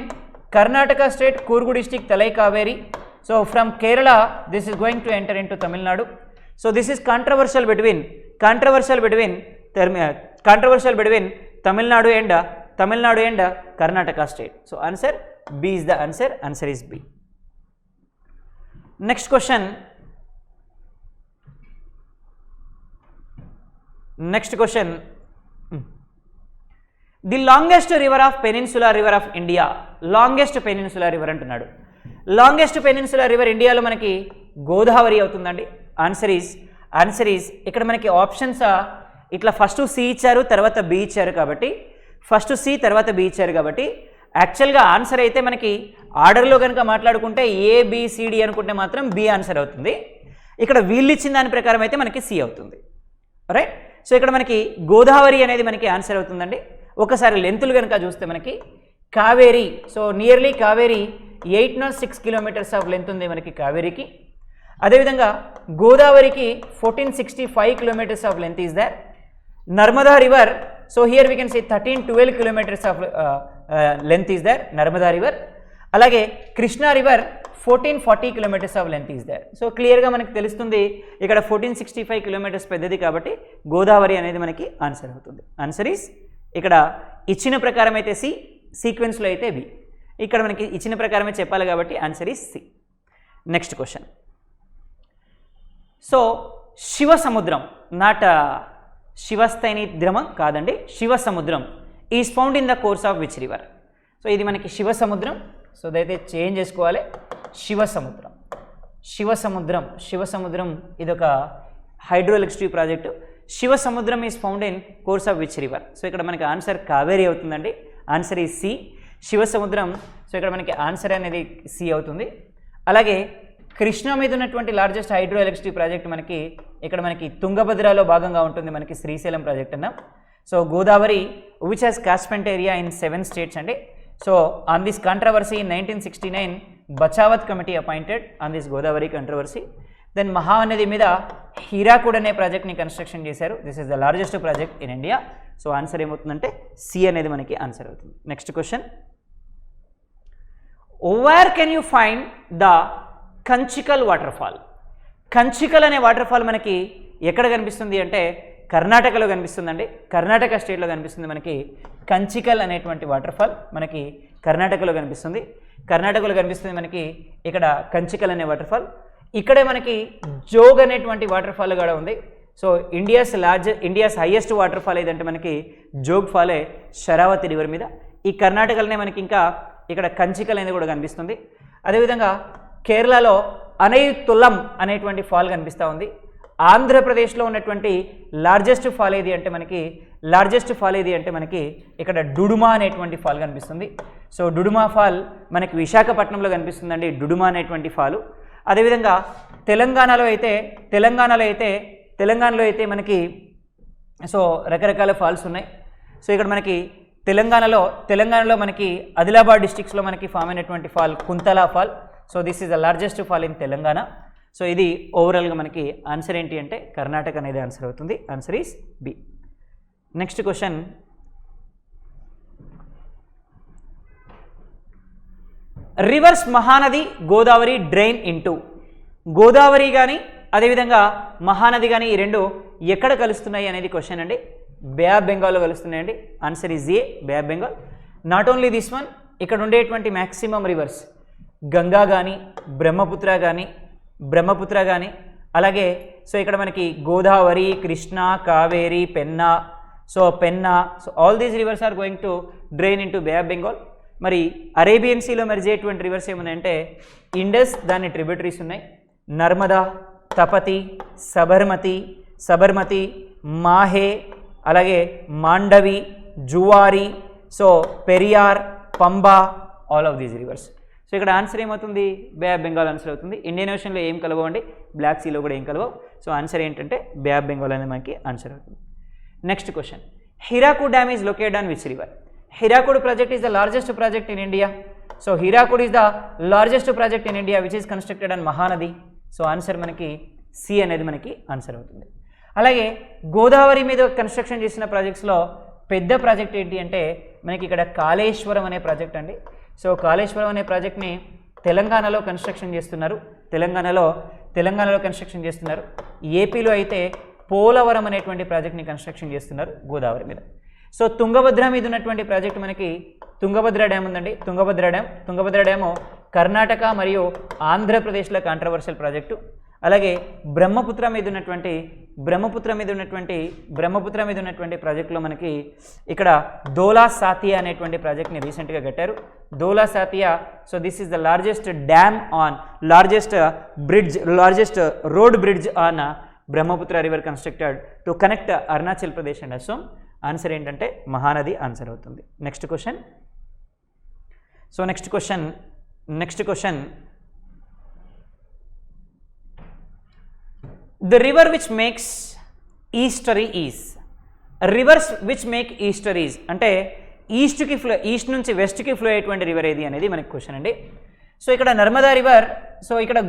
Karnataka state, Kurgu district, Talai Kaveri. So from Kerala, this is going to enter into Tamil Nadu. So this is controversial between Tamil Nadu and Karnataka state. So answer B is the answer. Answer is B. Next question. The longest river of peninsular river of India. Longest peninsular river అంటున్నాడు. Longest peninsular river ఇండియాలో మనకి గోదావరి అవుతుందండి. Answer is ఇక్కడ మనకి options ఇట్లా first C ఇచ్చారు, తర్వాత B ఇచ్చారు కాబట్టి ఫస్ట్ సి తర్వాత బి ఇచ్చారు కాబట్టి యాక్చువల్గా ఆన్సర్ అయితే మనకి ఆర్డర్లో కనుక మాట్లాడుకుంటే ఏబిసిడి అనుకుంటే మాత్రం బి ఆన్సర్ అవుతుంది. ఇక్కడ వీళ్ళు ఇచ్చిన దాని ప్రకారం అయితే మనకి సి అవుతుంది. రైట్. సో ఇక్కడ మనకి గోదావరి అనేది మనకి ఆన్సర్ అవుతుందండి. ఒకసారి లెంతులు కనుక చూస్తే మనకి Kaveri, so nearly Kaveri 806 kilometres of length ఉంది మనకి కావేరికి. అదేవిధంగా గోదావరికి 1465 kilometres of length is there. Narmada river, so here we can see 1312 kilometres of length is there, Narmada river. అలాగే Krishna river 1440 kilometres of length is there. So క్లియర్గా మనకి తెలుస్తుంది ఇక్కడ 1465 కిలోమీటర్స్ పెద్దది కాబట్టి గోదావరి అనేది మనకి ఆన్సర్ అవుతుంది. ఆన్సర్ ఈజ్ ఇక్కడ ఇచ్చిన ప్రకారం అయితే సి, సీక్వెన్స్లో అయితే బి. ఇక్కడ మనకి ఇచ్చిన ప్రకారమే చెప్పాలి కాబట్టి answer is C. Next question. So Shivasamudram, not శివస్థైని ద్రమం కాదండి, Shivasamudram is found in the course of which river. So ఇది మనకి శివ సముద్రం, సో దైతే చేంజ్ చేసుకోవాలి. శివ సముద్రం, శివ సముద్రం, శివ సముద్రం ఇదొక hydro electricity project. Shivasamudram is found in course of which river. So ఇక్కడ మనకి ఆన్సర్ కావేరీ అవుతుందండి, ఆన్సర్ ఈ సి, శివ సముద్రం. సో ఇక్కడ మనకి ఆన్సర్ అనేది సి అవుతుంది. అలాగే కృష్ణా మీద ఉన్నటువంటి లార్జెస్ట్ హైడ్రో ఎలక్ట్రిసిటీ ప్రాజెక్ట్ మనకి ఇక్కడ మనకి తుంగభద్రలో భాగంగా ఉంటుంది, మనకి శ్రీశైలం ప్రాజెక్ట్ అన్నాం. So Godavari which has catchment area in 7 states అండి. So on this controversy in 1969 Bachawat committee appointed on this Godavari controversy. Then Mahanadi మీద హీరాకుడ్ అనే ప్రాజెక్ట్ని కన్స్ట్రక్షన్ చేశారు. This is the largest project in India. So answer ఏమవుతుందంటే సి అనేది మనకి ఆన్సర్ అవుతుంది. Next question, where can you find the Kunchikal waterfall? Kunchikal అనే water fall మనకి ఎక్కడ కనిపిస్తుంది అంటే కర్ణాటకలో కనిపిస్తుందండి, కర్ణాటక స్టేట్లో కనిపిస్తుంది. మనకి కంచికల్ అనేటువంటి వాటర్ ఫాల్ మనకి కర్ణాటకలో కనిపిస్తుంది, కర్ణాటకలో కనిపిస్తుంది మనకి ఇక్కడ కంచికల్ అనే వాటర్ ఫాల్. ఇక్కడే మనకి జోగ్ అనేటువంటి వాటర్ ఫాల్ కూడా ఉంది. So India's highest water fall ఏదంటే మనకి జోగ్ ఫాలే శరావతి రివర్ మీద. ఈ కర్ణాటకలోనే మనకి ఇంకా ఇక్కడ కంచికల్ అనేది కూడా కనిపిస్తుంది. అదేవిధంగా కేరళలో అనైతులం అనేటువంటి ఫాల్ కనిపిస్తూ ఉంది. ఆంధ్రప్రదేశ్లో ఉన్నటువంటి లార్జెస్ట్ ఫాల్ ఏది అంటే మనకి ఇక్కడ డుడుమా అనేటువంటి ఫాల్ కనిపిస్తుంది. సో డుడుమా ఫాల్ మనకి విశాఖపట్నంలో కనిపిస్తుందండి, డుడుమా అనేటువంటి ఫాలు. అదేవిధంగా తెలంగాణలో అయితే మనకి సో రకరకాల ఫాల్స్ ఉన్నాయి. సో ఇక్కడ మనకి తెలంగాణలో మనకి ఆదిలాబాద్ డిస్ట్రిక్ట్స్లో మనకి ఫామ్ అయినటువంటి fall Kuntala fall. So this is the largest fall in Telangana. So ఇది ఓవరాల్గా మనకి ఆన్సర్ ఏంటి అంటే కర్ణాటక అనేది ఆన్సర్ అవుతుంది. Answer is B. Next question, rivers Mahanadi Godavari drain into. Godavari కానీ అదేవిధంగా మహానది కానీ ఈ రెండు ఎక్కడ కలుస్తున్నాయి అనేది క్వశ్చన్ అండి. బే ఆఫ్ బెంగాల్లో కలుస్తున్నాయండి. Answer is A, Bay of Bengal. Not only this one, ఇక్కడ ఉండేటువంటి మ్యాక్సిమం రివర్స్ గంగా కానీ బ్రహ్మపుత్ర కానీ అలాగే సో ఇక్కడ మనకి Godavari, Krishna, Kaveri, Penna. So all these rivers are going to drain in to Bay of Bengal. మరి అరేబియన్ సీలో మెరిజేటువంటి రివర్స్ ఏమున్నాయంటే ఇండస్, దాని ట్రిబ్యూటరీస్ ఉన్నాయి, నర్మదా, తపతి, సబర్మతి, మాహే, అలాగే Mandovi, Zuari, so Periyar, Pamba, all of these rivers. So ఇక్కడ ఆన్సర్ ఏమవుతుంది? బే ఆఫ్ బెంగాల్ ఆన్సర్ అవుతుంది. ఇండియన్ ఓషన్లో ఏం కలవండి, బ్లాక్ సీలో కూడా ఏం కలవవు. సో ఆన్సర్ ఏంటంటే బే ఆఫ్ బెంగాల్ అనేది మనకి ఆన్సర్ అవుతుంది. Next question, Hirakud dam is located on which river? Hirakud project is the largest project in India. So Hirakud is the largest project in India which is constructed on Mahanadi. So answer మనకి C అనేది మనకి answer అవుతుంది. అలాగే గోదావరి మీద construction చేసిన ప్రాజెక్ట్స్లో పెద్ద project ఏంటి అంటే మనకి ఇక్కడ కాళేశ్వరం అనే ప్రాజెక్ట్ అండి. సో కాళేశ్వరం అనే ప్రాజెక్ట్ని తెలంగాణలో కన్స్ట్రక్షన్ చేస్తున్నారు. ఏపీలో అయితే పోలవరం అనేటువంటి ప్రాజెక్ట్ని కన్స్ట్రక్షన్ చేస్తున్నారు గోదావరి మీద. సో తుంగభద్ర మీద ఉన్నటువంటి ప్రాజెక్ట్ మనకి తుంగభద్ర డ్యామ్ ఉందండి. తుంగభద్ర డ్యాము కర్ణాటక మరియు ఆంధ్రప్రదేశ్లో కాంట్రవర్షియల్ ప్రాజెక్టు. అలాగే బ్రహ్మపుత్ర మీద ఉన్నటువంటి ప్రాజెక్టులో మనకి ఇక్కడ దోలా సాతియా అనేటువంటి ప్రాజెక్ట్ని రీసెంట్గా కట్టారు. Dhola Sadiya, so this is the largest road bridge on Brahmaputra river constructed to connect Arunachal Pradesh and Assam. Answer ఏంటంటే మహానది ఆన్సర్ అవుతుంది. Next question, the river which makes eastery is. Rivers which make estuaries అంటే ఈస్ట్ నుంచి వెస్ట్కి ఫ్లో అయ్యేటువంటి రివర్ ఏది అనేది మనకి క్వశ్చన్ అండి. So ఇక్కడ నర్మదా రివర్, సో ఇక్కడ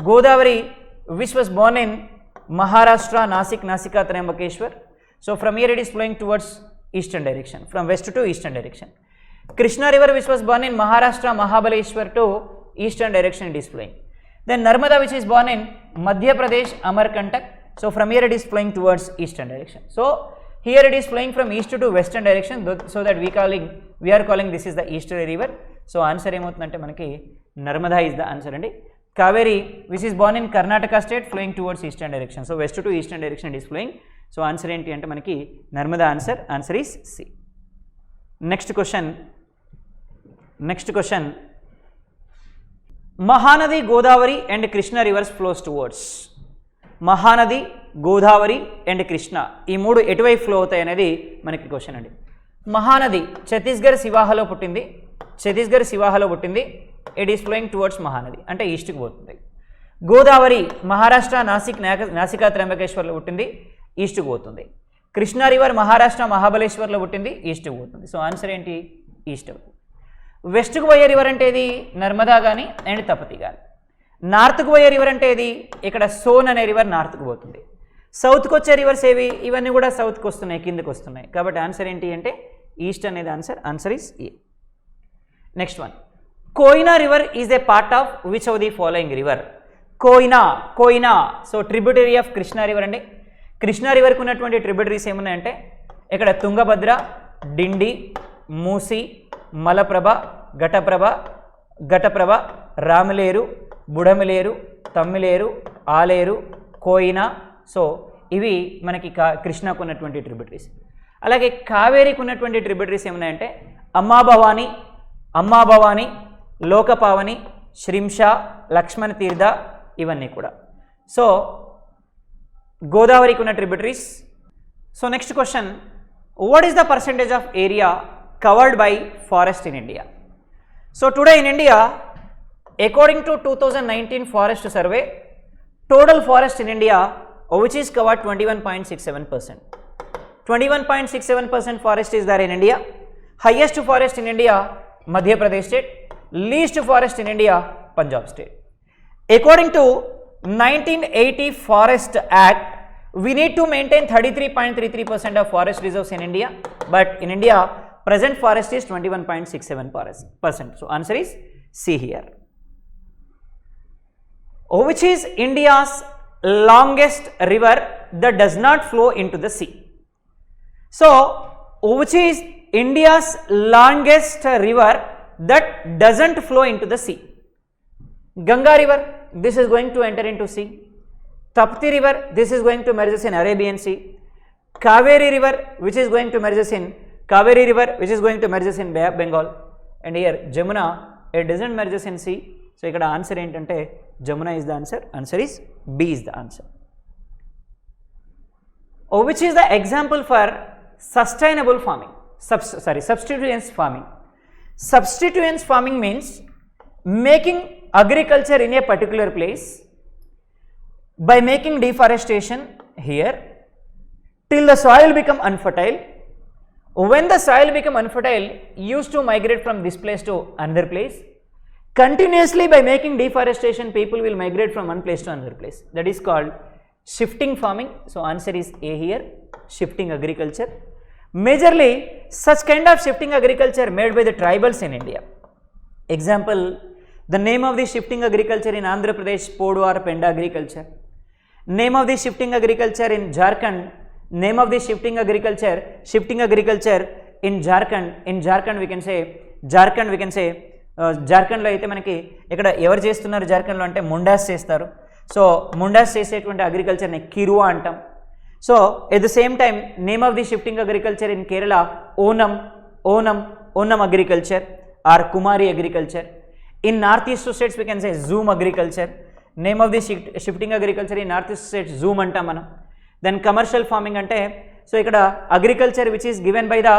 Godavari which was born in Maharashtra, Nashik, Trimbakeshwar. So from here it is flowing towards eastern direction, from west to eastern direction. Krishna river which was born in Maharashtra, Mahabaleshwar to eastern direction it is flowing. Then Narmada which is born in Madhya Pradesh, Amarkantak. So from here it is flowing towards eastern direction. So here it is flowing from east to western direction, so that we are calling this is the easterly river. So answer ఏమవుతుందంటే మనకి Narmada is the answer అండి. Kaveri, which is born in Karnataka state, flowing towards eastern direction. So west to eastern direction it is flowing. So answer enti ante manaki Narmada answer. Answer is C. Next question. Mahanadi, Godavari and Krishna rivers flows towards. Mahanadi, Godavari and Krishna. ఈ మూడు ఎటువైపు flow అవుతాయి అనేది మనకి question అండి. మహానది ఛత్తీస్గఢ్ శివాహలో పుట్టింది. It is flowing towards Mahanadi అంటే ఈస్ట్కి పోతుంది. గోదావరి మహారాష్ట్ర నాసికా త్రయంబకేశ్వర్లో పుట్టింది, ఈస్ట్కి పోతుంది. కృష్ణా రివర్ మహారాష్ట్ర మహాబలేశ్వర్లో పుట్టింది, ఈస్ట్కి పోతుంది. సో ఆన్సర్ ఏంటి? ఈస్ట్ అవుతుంది. వెస్ట్కు పోయే రివర్ అంటే ఏది? నర్మదా కానీ అండ్ తపతి కానీ. నార్త్కు పోయే రివర్ అంటే ఏది? ఇక్కడ సోన్ అనే రివర్ నార్త్కు పోతుంది. సౌత్కి వచ్చే రివర్స్ ఏవి? ఇవన్నీ కూడా సౌత్కి వస్తున్నాయి, కిందకి వస్తున్నాయి. కాబట్టి ఆన్సర్ ఏంటి అంటే ఈస్ట్ అనేది answer. Answer is A. Next one, Koyna river is a part of which of the following river? Koyna so tributary of Krishna river అండి. కృష్ణా రివర్కి ఉన్నటువంటి ట్రిబ్యూటరీస్ ఏమున్నాయంటే ఇక్కడ తుంగభద్ర, డిండి, మూసి, మలప్రభ, ఘటప్రభ, రామలేరు, బుడమలేరు, తమ్మిలేరు, ఆలేరు, కోయినా. సో ఇవి మనకి కృష్ణాకు ఉన్నటువంటి ట్రిబ్యూటరీస్. అలాగే కావేరికి ఉన్నటువంటి ట్రిబ్యూటరీస్ ఏమున్నాయంటే అమ్మాభవాని, లోకపావని, శ్రీంష, లక్ష్మణ తీర్థ, ఇవన్నీ కూడా. సో గోదావరికి ఉన్న tributaries. So next question, what is the percentage of area covered by forest in India? So today in India, according to 2019 forest survey, total forest in India which is covered 21.67%. 21.67% forest is there in India. Highest forest in India, Madhya Pradesh state. Least forest in India, Punjab state. According to 1980 Forest Act, we need to maintain 33.33% of forest reserves in India, but in India present forest is 21.67%. So answer is C here. Which is India's longest river that does not flow into the sea? So which is India's longest river that doesn't flow into the sea? Ganga river, this is going to enter into sea. Tapti river, this is going to merge in Arabian Sea. Kaveri river, which is going to merge in Bay of Bengal. And here Jamuna, it doesn't merge in sea. So ikkada answer entante Jamuna is the answer. Answer is B is the answer. Which is the example for sustainable farming? Substituents farming. Substituents farming means making agriculture in a particular place by making deforestation here till the soil become unfertile. When the soil become unfertile, used to migrate from this place to another place. Continuously by making deforestation, people will migrate from one place to another place. That is called shifting farming. So answer is A here, shifting agriculture. Majorly such kind of shifting agriculture made by the tribals in India. Example, the name of the shifting agriculture in Andhra Pradesh, Podu or Penda agriculture. Name of the shifting agriculture in Jharkhand, name of the shifting agriculture in Jharkhand. In Jharkhand we can say జార్ఖండ్లో అయితే మనకి ఇక్కడ ఎవరు చేస్తున్నారు జార్ఖండ్లో అంటే ముండాస్ చేస్తారు. So ముండాస్ చేసేటువంటి అగ్రికల్చర్ని కిరువా అంటాం. So at the same time name of the shifting agriculture in Kerala Onam agriculture or Kumari agriculture. In north east states we can say jhum agriculture. Name of the shifting agriculture in north east states jhum అంటాం మనం. Then commercial farming అంటే so ఇక్కడ agriculture which is given by the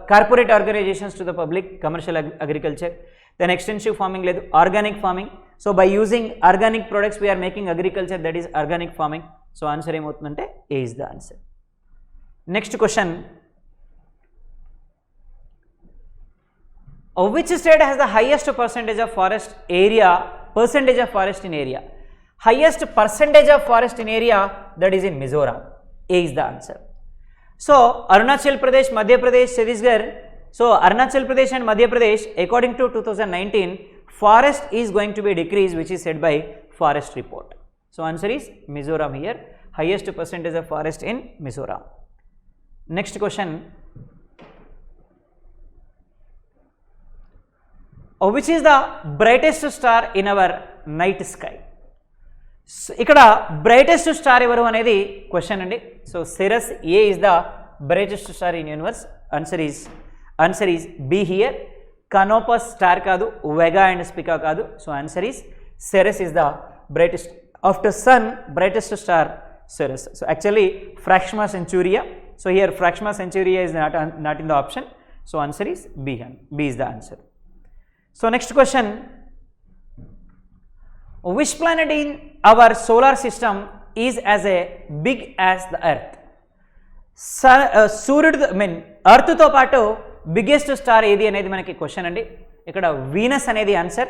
corporate organisations to the public, commercial agriculture. Then extensive farming లేదు, organic farming. So by using organic products we are making agriculture, that is organic farming. So answer ఏమవుతుందంటే A is the answer. Next question, which state has the highest percentage of forest in area? Highest percentage of forest in area, that is in Mizoram. A is the answer. So Arunachal Pradesh, Madhya Pradesh, Chhattisgarh. So Arunachal Pradesh and Madhya Pradesh, according to 2019 forest is going to be decreased, which is said by forest report. So answer is Mizoram here, highest percentage of forest in Mizoram. Next question, which is the brightest star in our night sky? ఇక్కడ brightest star ఎవరు అనేది question అండి. So Sirius A is the brightest star in universe. Answer is B here. Canopus star కాదు, Vega and Spica కాదు. So answer is Sirius is the brightest. After sun, brightest star Ceres. So actually Proxima Centauri. So here Proxima Centauri is not in the option. So answer is B. B is the answer. So next question, which planet in our solar system is as a big as the Earth? సూర్యుడు ఎర్త్తో పాటు biggest star ఏది అనేది మనకి question అండి. ఇక్కడ Venus అనేది answer.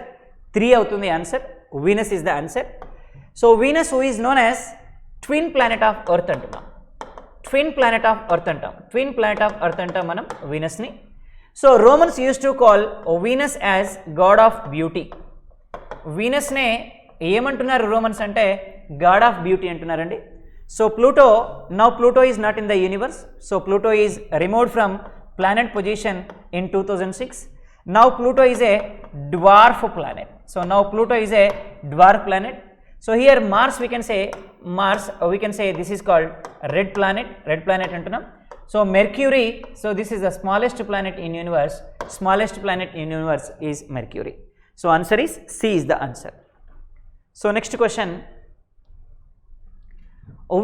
3 అవుతుంది answer. Venus is the answer. So Venus who is known as twin planet of Earth అంటున్నాం. ట్విన్ ప్లానెట్ ఆఫ్ ఎర్త్ అంటాం. ట్విన్ ప్లానెట్ ఆఫ్ ఎర్త్ అంటాం మనం వీనస్ని. So Romans use to call Venus as god of beauty. వీనస్నే ఏమంటున్నారు Romans అంటే god of beauty అంటున్నారండి. So Pluto, now Pluto is not in the universe. So Pluto is removed from planet position in 2006. Now Pluto is a dwarf planet. So now Pluto is a dwarf planet. So here Mars, we can say Mars, we can say this is called red planet antunam. So Mercury, so this is the smallest planet in universe. Smallest planet in universe is Mercury. So answer is C is the answer. So next question,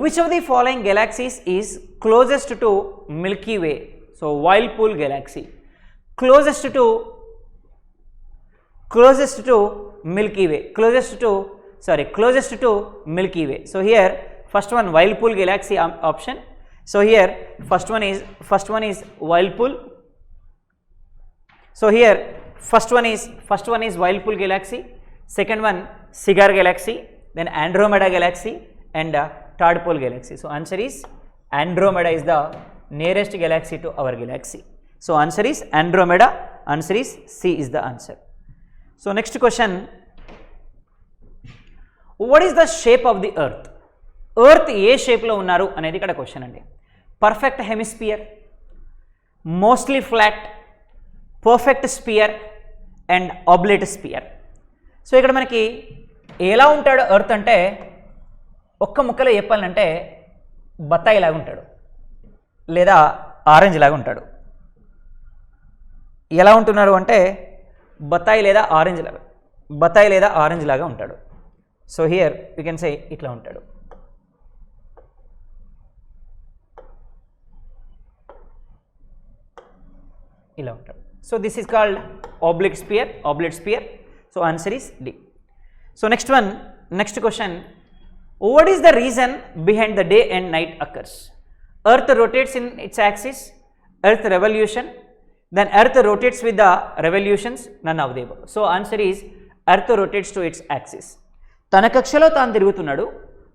which of the following galaxies is closest to Milky Way? So Whirlpool galaxy, closest to Milky Way, closest to Milky Way. So here first one Whirlpool galaxy option. So here first one is Whirlpool. So here first one is Whirlpool galaxy, second one Cigar galaxy, then Andromeda galaxy and Tadpole galaxy. So answer is Andromeda is the nearest galaxy to our galaxy. So answer is Andromeda. Answer is C is the answer. So next question, what is the shape of the earth? Earth ఏ shape లో ఉన్నారు అనేది ఇక్కడ question అండి. Perfect hemisphere, mostly flat, perfect sphere and oblate sphere. So ఇక్కడ మనకి ఎలా ఉంటాడు ఎర్త్ అంటే ఒక్క ముక్కలో చెప్పాలంటే బత్తాయి లాగా ఉంటాడు లేదా ఆరెంజ్ లాగా ఉంటాడు. ఎలా ఉంటున్నారు అంటే బత్తాయి లేదా ఆరెంజ్ లాగా ఉంటాడు. So here you can say ఇట్లా ఉంటాడు. ఇలా ఉంటాడు. So this is called oblique sphere. So answer is D. So next question, what is the reason behind the day and night occurs? Earth rotates in its axis, Earth revolution, then Earth rotates with the revolutions, none of the above. So answer is Earth rotates to its axis. తన కక్షలో తాను తిరుగుతున్నాడు,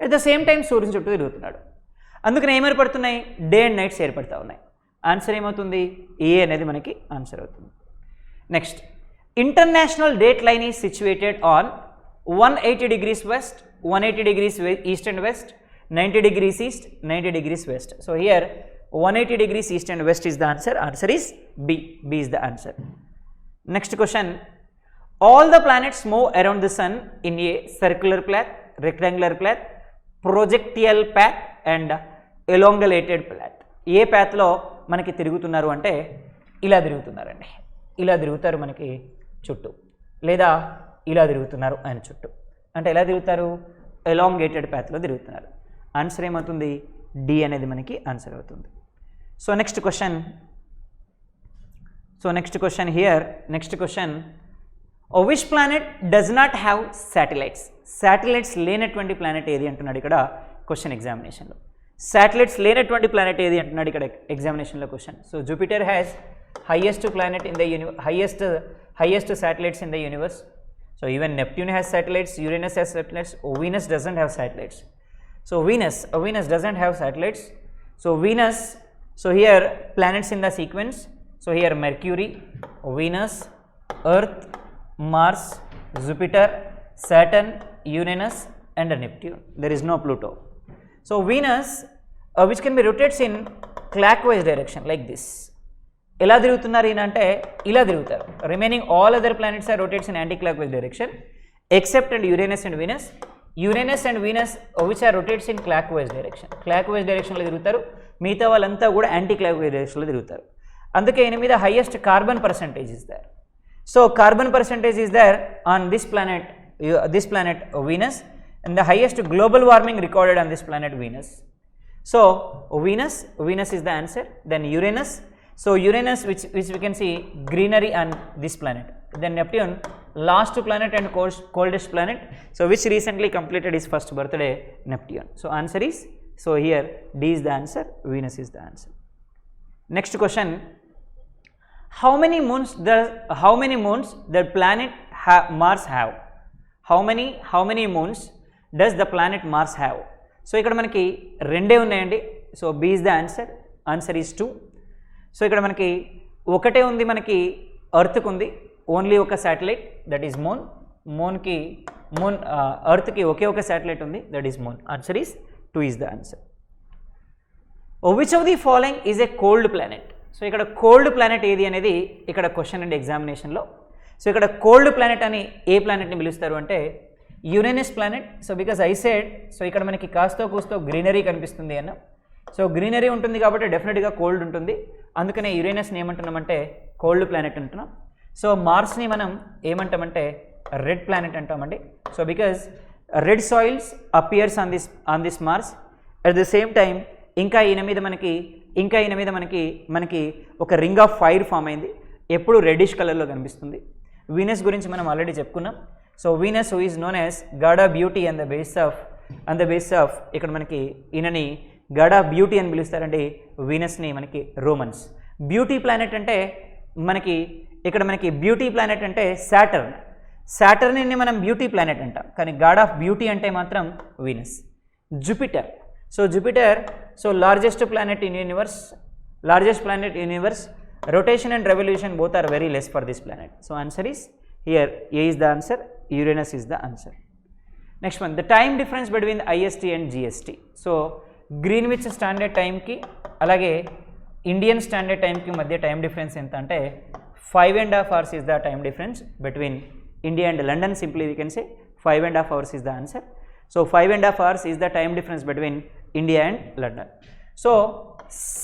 at the same time సూర్యుని చుట్టూ తిరుగుతున్నాడు. అందుకని ఏం ఏర్పడుతున్నాయి? డే అండ్ నైట్స్ ఏర్పడతా ఉన్నాయి. ఆన్సర్ ఏమవుతుంది? ఏ అనేది మనకి ఆన్సర్ అవుతుంది. Next, international date line is situated on 180 degrees west, 180 degrees east and west, 90 degrees east, 90 degrees west. So here 180 degrees east and west is the answer. Answer is B. B is the answer. Next question, all the planets move around the sun in a circular path, rectangular path, projectial path and elongated path. ఏ pathలో మనకి తిరుగుతున్నారు అంటే ఇలా తిరుగుతున్నారండి. ఇలా తిరుగుతారు మనకి చుట్టూ, లేదా ఇలా తిరుగుతున్నారు ఆయన చుట్టూ. అంటే ఎలా తిరుగుతారు? ఎలాంగేటెడ్ pathలో తిరుగుతున్నారు. ఆన్సర్ ఏమవుతుంది? డి అనేది మనకి ఆన్సర్ అవుతుంది. So next question here, which planet does not have satellites? Satellites లేనటువంటి ప్లానెట్ ఏది అంటున్నాడు ఇక్కడ క్వశ్చన్ ఎగ్జామినేషన్లో. శాటిలైట్స్ లేనటువంటి ప్లానెట్ ఏది అంటున్నాడు ఇక్కడ ఎగ్జామినేషన్లో question. So Jupiter has highest planet in the highest satellites in the universe. So even Neptune has satellites, Uranus has satellites, Venus doesn't have satellites. So Venus doesn't have satellites. So Venus, so here planets in the sequence. So here Mercury, Venus, Earth, Mars, Jupiter, Saturn, Uranus and Neptune. There is no Pluto. So Venus, which can be rotates in clockwise direction like this. ఎలా తిరుగుతున్నారు ఈయన అంటే ఇలా తిరుగుతారు. Remaining all other planets are rotates in anti clock wise direction except and Uranus and Venus. Uranus and Venus which are rotates in clock wise direction. Clockwise డైరెక్షన్లో తిరుగుతారు. మిగతా వాళ్ళంతా కూడా యాంటీ క్లాక్ వైజ్ డైరెక్షన్లో తిరుగుతారు. అందుకే ఈయన మీద highest carbon percentage is there. So carbon percentage is there on this planet Venus, and the highest global warming recorded on this planet Venus. So Venus is the answer. Then Uranus. So Uranus, which we can see greenery on this planet. Then Neptune, last planet and coldest planet. So which recently completed his first birthday, Neptune. So answer is, so here D is the answer, Venus is the answer. Next question, how many moons the planet Mars have? How many moons does the planet Mars have? So ఇక్కడ మనకి రెండే ఉన్నాయండి. So B is the answer. Answer is 2. So ఇక్కడ మనకి ఒకటే ఉంది, మనకి ఎర్త్కి ఉంది ఓన్లీ ఒక శాటిలైట్, దట్ ఈస్ ఎర్త్కి ఒకే ఒక శాటిలైట్ ఉంది, that is moon. Answer is 2 is the answer. Which of the following is a cold planet? So ఇక్కడ కోల్డ్ ప్లానెట్ ఏది అనేది ఇక్కడ క్వశ్చన్ అండి ఎగ్జామినేషన్లో. సో ఇక్కడ కోల్డ్ ప్లానెట్ అని ఏ ప్లానెట్ని పిలుస్తారు అంటే Uranus planet. So because I said, so ఇక్కడ మనకి కాస్తో కూస్తో గ్రీనరీ కనిపిస్తుంది అన్న. సో గ్రీనరీ ఉంటుంది కాబట్టి డెఫినెట్గా కోల్డ్ ఉంటుంది. అందుకనే యురేనస్ని ఏమంటున్నామంటే కోల్డ్ ప్లానెట్ అంటున్నాం. సో మార్స్ని మనం ఏమంటామంటే రెడ్ ప్లానెట్ అంటామండి. So because red soils appears on this Mars. At the same time ఇంకా ఈయన మీద మనకి ఒక రింగ్ ఆఫ్ ఫైర్ ఫామ్ అయింది, ఎప్పుడు రెడ్డిష్ కలర్లో కనిపిస్తుంది. వీనస్ గురించి మనం ఆల్రెడీ చెప్పుకున్నాం. So Venus who is known as god of beauty and the base of ఇక్కడ మనకి ఈయనని గాడ్ ఆఫ్ బ్యూటీ అని పిలుస్తారండి. వీనస్ని మనకి రోమన్స్. బ్యూటీ ప్లానెట్ అంటే మనకి బ్యూటీ ప్లానెట్ అంటే సాటర్న్ని మనం బ్యూటీ ప్లానెట్ అంటాం, కానీ గాడ్ ఆఫ్ బ్యూటీ అంటే మాత్రం Venus. Jupiter. So Jupiter, so largest planet in universe. Rotation and revolution both are very less for this planet. So answer is here A is the answer, Uranus is the answer. Next one, the time difference between IST and GST. So Greenwich Standard Time ki alage Indian Standard Time ki madhya time difference enta ante 5.5 hours is the time difference between India and London. Simply we can say 5.5 hours is the answer. So 5.5 hours is the time difference between India and London. So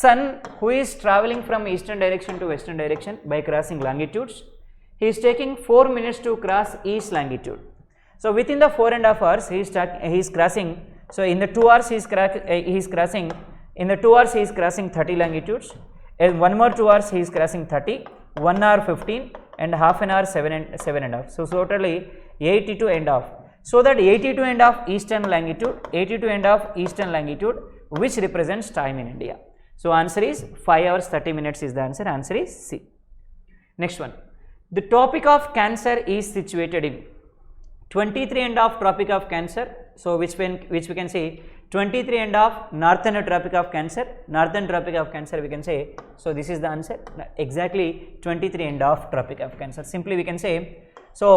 Sun, who is traveling from eastern direction to western direction by crossing longitudes, he is taking 4 minutes to cross each longitude. So within the 4.5 hours he is crossing. So in the 2 hours he is crossing 30 longitudes. In 1 more 2 hours he is crossing 30, 1 hour 15, and half an hour 7.5. So totally 82.5. So that 82.5 eastern longitude, which represents time in India. So answer is 5 hours 30 minutes is the answer. Answer is C. Next one, the Tropic of Cancer is situated in 23.5 Tropic of Cancer. So which we can say 23.5 Northern Tropic of Cancer. Northern Tropic of Cancer we can say. So this is the answer, exactly 23.5 Tropic of Cancer. Simply we can say, so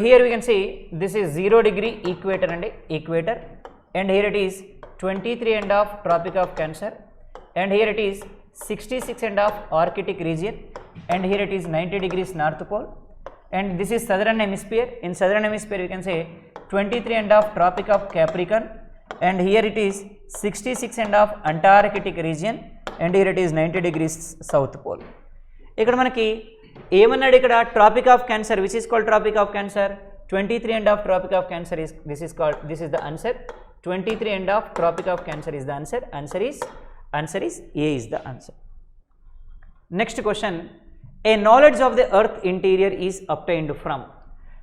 here we can see this is 0 degree equator and here it is 23.5 Tropic of Cancer, and here it is 66.5 Arctic region, and here it is 90 degrees North Pole, and this is Southern Hemisphere. In Southern Hemisphere we can say 23.5 Tropic of Capricorn, and here it is 66.5 Antarctic region, and here it is 90 degrees South Pole. ikkada manaki ఏమన్నాడు ఇక్కడ Tropic of Cancer, which is called Tropic of Cancer. 23.5 Tropic of Cancer is this is the answer. 23.5 Tropic of Cancer is the answer. Answer is A is the answer. Next question, a knowledge of the earth interior is obtained from.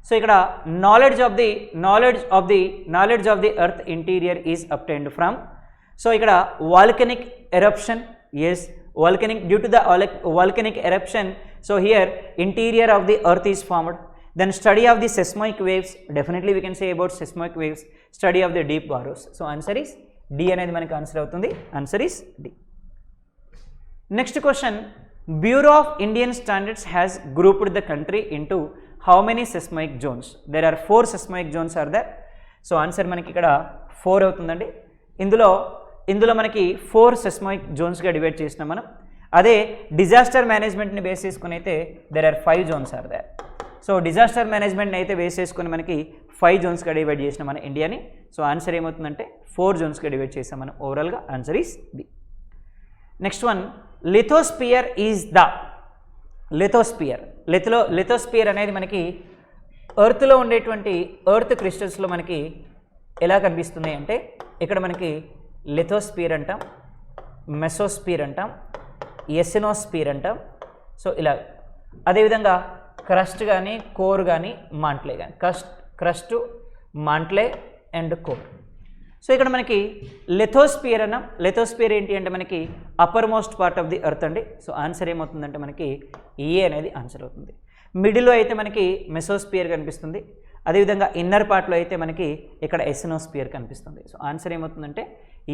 So ikkada knowledge of the earth interior is obtained from. So ikkada volcanic eruption, yes, due to the volcanic eruption, so here interior of the earth is formed. Then study of the seismic waves, definitely we can say about seismic waves, study of the deep burrows. So answer is D అనేది మనకి answer అవుతుంది. Answer is D. Next question, Bureau of Indian Standards has grouped the country into how many seismic zones? There are 4 seismic zones are there. So answer మనకి ఇక్కడ 4 అవుతుందండి. ఇందులో మనకి 4 seismic zones గా divide చేసినాం మనం. అదే డిజాస్టర్ మేనేజ్మెంట్ని బేస్ చేసుకుని అయితే there are 5 zones are there. So disaster మేనేజ్మెంట్ని అయితే బేస్ చేసుకుని మనకి 5 జోన్స్గా డివైడ్ చేసిన మన ఇండియాని. సో ఆన్సర్ ఏమవుతుందంటే 4 జోన్స్గా డివైడ్ చేసాం మనం ఓవరాల్గా. Answer is B. Next one, lithosphere is the lithosphere అనేది మనకి ఎర్త్లో ఉండేటువంటి ఎర్త్ క్రిస్టల్స్లో మనకి ఎలా కనిపిస్తుంది అంటే ఇక్కడ మనకి లిథోస్పియర్ అంటాం, మెసోస్పియర్ అంటాం, ఎసినోస్పియర్ అంటాం. సో ఇలా అదేవిధంగా క్రస్ట్ కానీ కోర్ కానీ మాంట్లే కానీ క్రస్ట్ మాంట్లే అండ్ కోర్. సో ఇక్కడ మనకి లిథోస్పియర్ అన్నాం. లిథోస్పియర్ ఏంటి అంటే మనకి upper most part of the earth అండి. సో ఆన్సర్ ఏమవుతుందంటే మనకి ఏ అనేది ఆన్సర్ అవుతుంది. మిడిల్లో అయితే మనకి మెసోస్పియర్ కనిపిస్తుంది, అదేవిధంగా ఇన్నర్ పార్ట్లో అయితే మనకి ఇక్కడ ఎసినోస్పియర్ కనిపిస్తుంది. సో ఆన్సర్ ఏమవుతుందంటే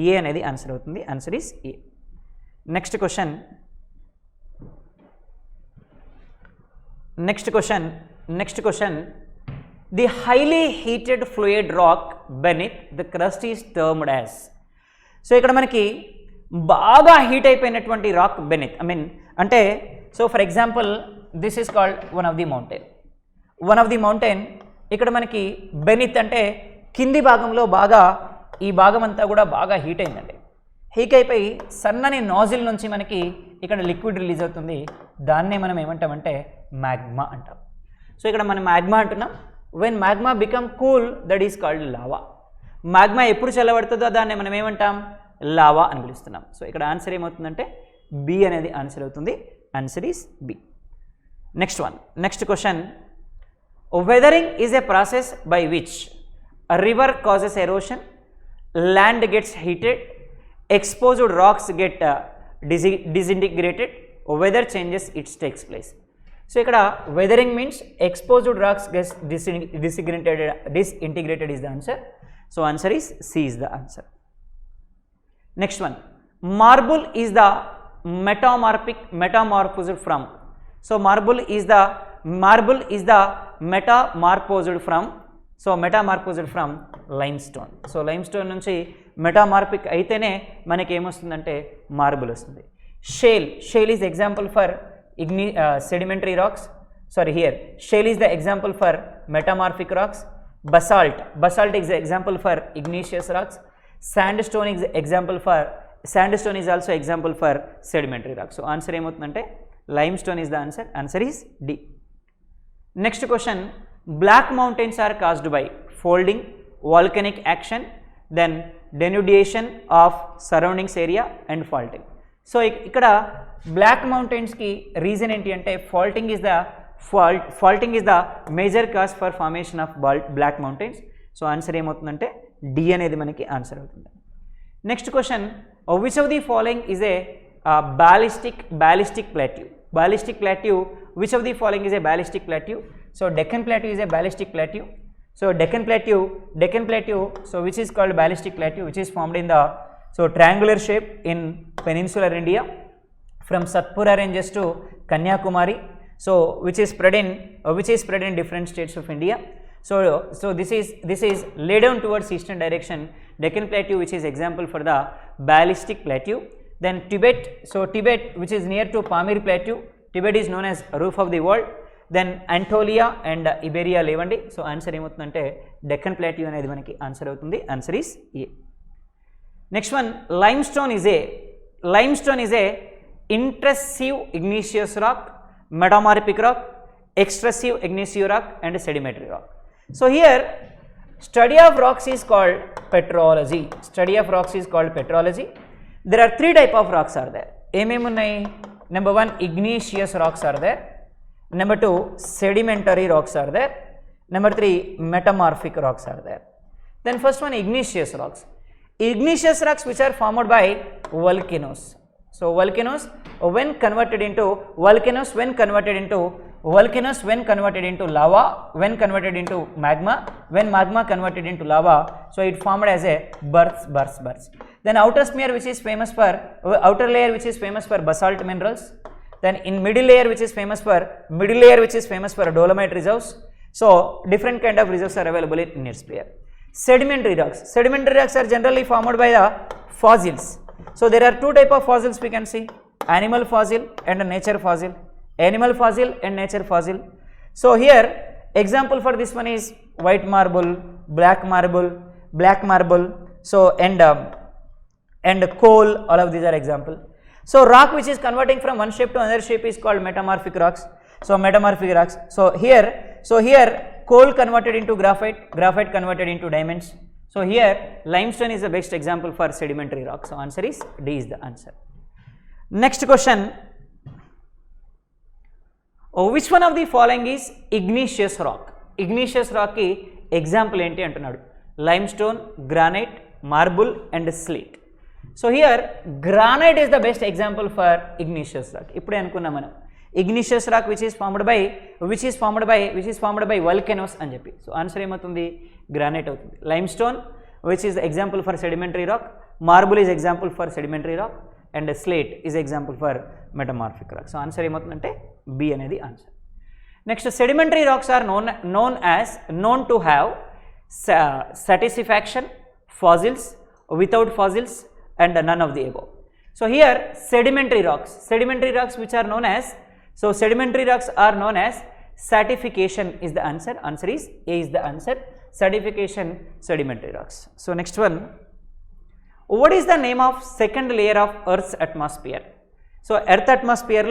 ఏ అనేది ఆన్సర్ అవుతుంది. Answer is A. Next question, the highly heated fluid rock beneath the crust is termed as. So ఇక్కడ మనకి బాగా హీట్ అయిపోయినటువంటి రాక్ బెనిత్ అంటే so for example this is called one of the mountain. ఇక్కడ మనకి బెనిత్ అంటే కింది భాగంలో బాగా ఈ భాగం అంతా కూడా బాగా హీట్ అయిందండి. హీట్ అయిపోయి సన్నని నాజిల్ నుంచి మనకి ఇక్కడ లిక్విడ్ రిలీజ్ అవుతుంది. దాన్నే మనం ఏమంటామంటే మ్యాగ్మా అంటాం. సో ఇక్కడ మనం మ్యాగ్మా అంటున్నాం. When magma become cool that is called lava. Magma ఎప్పుడు చల్లబడుతుందో దాన్ని మనం ఏమంటాం, లావా అని పిలుస్తున్నాం. సో ఇక్కడ ఆన్సర్ ఏమవుతుందంటే బి అనేది ఆన్సర్ అవుతుంది. Answer is B. Next question, weathering is a process by which a river causes erosion, land gets heated, exposed rocks get disintegrated, weather changes it takes place. So ఇక్కడ weathering means exposed rocks gets disintegrated is the answer. So answer is C is the answer. Next one, marble is the metamorphosed from. So marble is the metamorphosed from limestone. So limestone నుంచి metamorphic అయితేనే మనకి ఏమొస్తుందంటే marble వస్తుంది. Shale is example for sedimentary rocks. Shale is the example for metamorphic rocks. Basalt is the example for igneous rocks. Sandstone is also example for sedimentary rocks. So answer ఏమవుతుందంటే limestone is the answer. Answer is D. Next question, black mountains are caused by folding, volcanic action, then denudation of surroundings area and faulting. So ఇక్కడ block మౌంటైన్స్కి reason ఏంటి అంటే faulting is the major cause for formation of block mountains. So answer ఏమవుతుందంటే D అనేది మనకి answer అవుతుంది. Next question, which of the following is a ballistic plateau. Which of the following is a ballistic plateau? So Deccan Plateau is a ballistic plateau. So Deccan Plateau, so which is called ballistic plateau, which is formed in the triangular shape in peninsular India from Satpura ranges to Kanyakumari. So which is spread in different states of India. So this is laid down towards eastern direction. Deccan Plateau, which is example for the ballistic plateau. Then Tibet, which is near to Pamir Plateau. Tibet is known as roof of the world. Then Anatolia and Iberia లేవండి. So answer ఏమవుతుందంటే Deccan plateau అనేది మనకి answer అవుతుంది. Answer is A. Next one, limestone is a intrusive igneous rock, metamorphic rock, extrusive igneous rock and sedimentary rock. So here study of rocks is called petrology. There are 3 type of rocks are there. ఏమేమున్నాయి? Number 1, igneous rocks are there. Number 2, sedimentary rocks are there. Number 3, metamorphic rocks are there. Then first one, igneous rocks which are formed by volcanoes. So volcanoes when converted into lava, when converted into magma, when magma converted into lava, so it formed as a burst. Then outer layer which is famous for basalt minerals. Then in middle layer which is famous for dolomite reserves. So different kind of reserves are available in its layer. Sedimentary rocks are generally formed by the fossils. So there are 2 type of fossils we can see. animal fossil and nature fossil, animal fossil and nature fossil. So here example for this one is white marble, black marble, so and coal, all of these are example. So rock which is converting from one shape to another shape is called metamorphic rocks. So metamorphic rocks. So here coal converted into graphite, graphite converted into diamonds. So here limestone is the best example for sedimentary rock. So answer is D is the answer. Next question. Which one of the following is igneous rock? Igneous rock ki example enti antunnadu. Limestone, granite, marble and slate. So here granite is the best example for igneous rock. Ippude anukunna manam igneous rock which is formed by volcanoes అని చెప్పి. So answer ఏమవుతుంది? Granite అవుతుంది. Limestone which is example for sedimentary rock, marble is example for sedimentary rock and slate is example for metamorphic rock. So answer ఏమవుతుందంటే B అనేది answer. Next sedimentary rocks are known to have satisfaction, fossils, without fossils and none of the above. So here sedimentary rocks which are known as, so sedimentary rocks are known as stratification is the answer. Answer is A is the answer. Stratification, sedimentary rocks. So next one, what is the name of second layer of Earth's atmosphere? So Earth atmosphere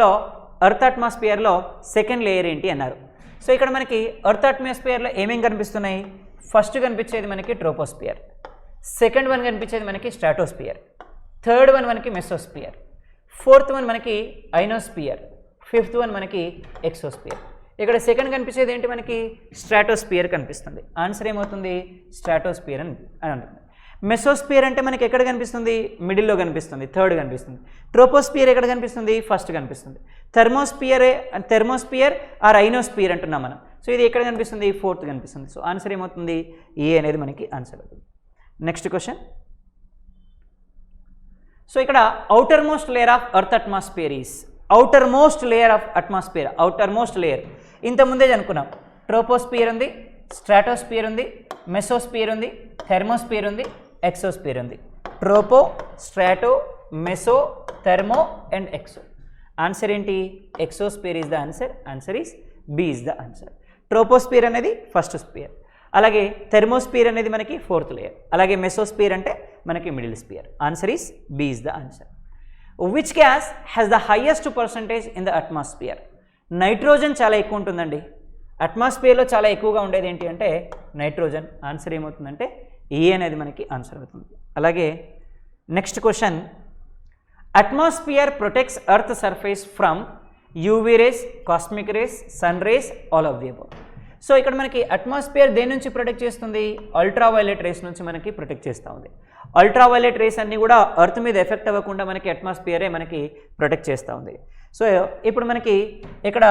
లో second layer ఏంటి అన్నారు. So ఇక్కడ మనకి earth అట్మాస్ఫియర్లో ఏమేమి కనిపిస్తున్నాయి? First కనిపించేది మనకి troposphere, second one కనిపించేది మనకి స్ట్రాటోస్ఫియర్, థర్డ్ వన్ మనకి మెసోస్ఫియర్, ఫోర్త్ వన్ మనకి ఐనోస్ఫియర్, ఫిఫ్త్ వన్ మనకి ఎక్సోస్ఫియర్. ఇక్కడ సెకండ్ కనిపించేది ఏంటి? మనకి స్ట్రాటోస్ఫియర్ కనిపిస్తుంది. ఆన్సర్ ఏమవుతుంది? స్ట్రాటోస్ఫియర్ అని అంటుంది. మెసోస్ఫియర్ అంటే మనకి ఎక్కడ కనిపిస్తుంది? మిడిల్లో కనిపిస్తుంది, థర్డ్ కనిపిస్తుంది. ట్రోపోస్ఫియర్ ఎక్కడ కనిపిస్తుంది? ఫస్ట్ కనిపిస్తుంది. థెర్మోస్ఫియర్ ఆర్ ఐనోస్ఫియర్ అంటున్నాం మనం. సో ఇది ఎక్కడ కనిపిస్తుంది? ఫోర్త్ కనిపిస్తుంది. సో ఆన్సర్ ఏమవుతుంది? ఏ అనేది మనకి ఆన్సర్ అవుతుంది. Next question. సో ఇక్కడ outer most layer of earth atmosphere is, outer most layer ఇంతకుముందే అనుకున్నాం. ట్రోపోస్ఫియర్ ఉంది, స్ట్రాటోస్ఫియర్ ఉంది, మెసోస్ఫియర్ ఉంది, థెర్మోస్ఫియర్ ఉంది, ఎక్సోస్ఫియర్ ఉంది. Tropo, strato, meso, thermo and exo. Answer ఏంటి? Exosphere is the answer. Answer is B is the answer. Troposphere అనేది first sphere, అలాగే థెర్మోస్ఫియర్ అనేది మనకి ఫోర్త్ లేయర్, అలాగే మెసోస్ఫియర్ అంటే మనకి middle sphere. Answer is B is the answer. Which gas has the highest percentage in the atmosphere? Nitrogen చాలా ఎక్కువ ఉంటుందండి. అట్మాస్ఫియర్లో చాలా ఎక్కువగా ఉండేది ఏంటి అంటే నైట్రోజన్. ఆన్సర్ ఏమవుతుందంటే ఏ అనేది మనకి ఆన్సర్ అవుతుంది. అలాగే next question. Atmosphere protects earth surface from UV rays, cosmic rays, sun rays, all of the above. So ఇక్కడ మనకి అట్మాస్ఫియర్ దేని నుంచి ప్రొటెక్ట్ చేస్తుంది? అల్ట్రావైలెట్ రేస్ నుంచి మనకి ప్రొటెక్ట్ చేస్తూ ఉంది. అల్ట్రావైలెట్ రేస్ అన్నీ కూడా ఎర్త్ మీద ఎఫెక్ట్ అవ్వకుండా మనకి అట్మాస్ఫియరే మనకి ప్రొటెక్ట్ చేస్తూ ఉంది. సో ఇప్పుడు మనకి ఇక్కడ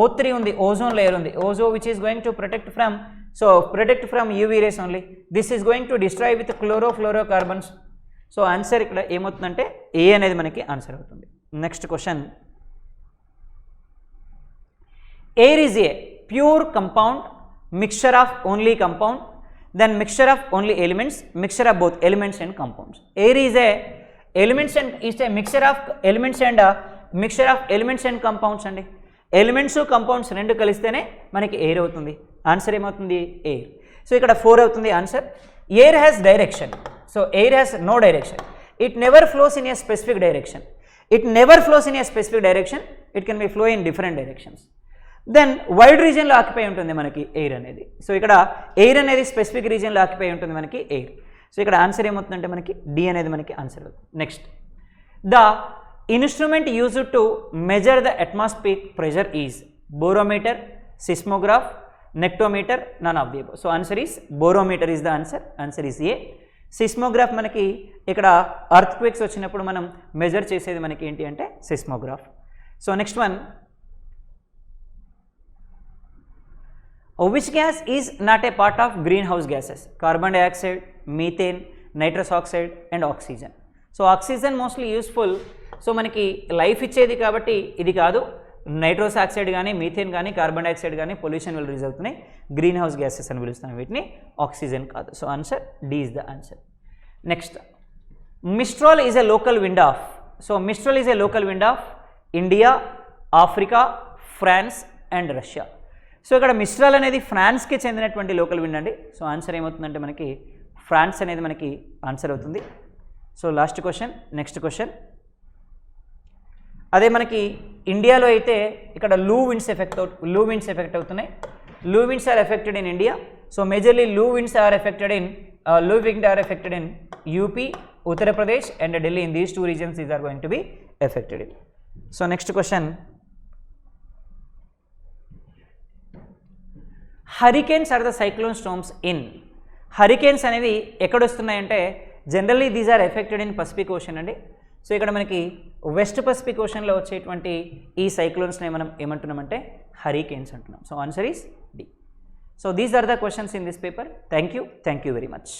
O3 ఉంది, ఓజోన్ లేయర్ ఉంది. Ozone which is going to protect from UV rays only. This is going to destroy with chlorofluorocarbons. So ఆన్సర్ ఇక్కడ ఏమవుతుందంటే ఏ అనేది మనకి ఆన్సర్ అవుతుంది. Next question. Air is a pure compound, mixture of only compound, then mixture of only elements, mixture of both elements and compounds. Air is a mixture of elements and compounds అండి. Elements compounds రెండు కలిస్తేనే మనకి air అవుతుంది. Answer ఏమవుతుంది? Air. So ఇక్కడ 4 అవుతుంది answer. Air has direction. So air has no direction. It never flows in a specific direction. It can be flow in different directions. Then wide రీజియన్లో occupy ఉంటుంది మనకి ఎయిర్ అనేది. So ఇక్కడ air అనేది specific రీజియన్లో occupy ఉంటుంది మనకి air. So ఇక్కడ answer ఏమవుతుందంటే మనకి డి అనేది మనకి ఆన్సర్ అవుతుంది. Next. The instrument used to measure the atmospheric pressure is barometer, seismograph, hectometer, none of the above. So answer is barometer is the answer. Answer is A. Seismograph మనకి ఇక్కడ earth quakes వచ్చినప్పుడు మనం measure చేసేది మనకి ఏంటి అంటే seismograph. So next one. Which gas is not a part of greenhouse gases? Carbon dioxide, methane, nitrous oxide and oxygen. So oxygen mostly useful. So మనకి life ఇచ్చేది కాబట్టి ఇది కాదు. నైట్రోస్ ఆక్సైడ్ కానీ, మీథేన్ కానీ, కార్బన్ డైఆక్సైడ్ కానీ pollution వల్ల release అవుతున్నాయి. గ్రీన్ హౌస్ గ్యాసెస్ అని పిలుస్తాం వీటిని. ఆక్సిజన్ కాదు. So answer D is the answer. Next. Mistral is a local wind of so mistral is a local wind of India, Africa, France and Russia. So ఇక్కడ mistral అనేది ఫ్రాన్స్కి చెందినటువంటి local wind అండి. So answer ఏమవుతుందంటే మనకి France అనేది మనకి answer అవుతుంది. So last question, next question. అదే మనకి ఇండియాలో అయితే ఇక్కడ లూ విండ్స్ ఎఫెక్ట్ అవుతున్నాయి. Loo winds are affected in India. So majorly loo winds are affected in UP, Uttar Pradesh and Delhi. In these two regions, these are going to be affected. So next question. Hurricanes are the cyclone storms in. Hurricanes అనేవి ఎక్కడ వస్తున్నాయంటే generally these are affected in Pacific ocean అండి. So ఇక్కడ మనకి west Pacific ఓషన్లో వచ్చేటువంటి ఈ సైక్లోన్స్ని మనం ఏమంటున్నామంటే హరికేన్స్ అంటున్నాం. So answer is D. So these are the questions in this paper. Thank you very much.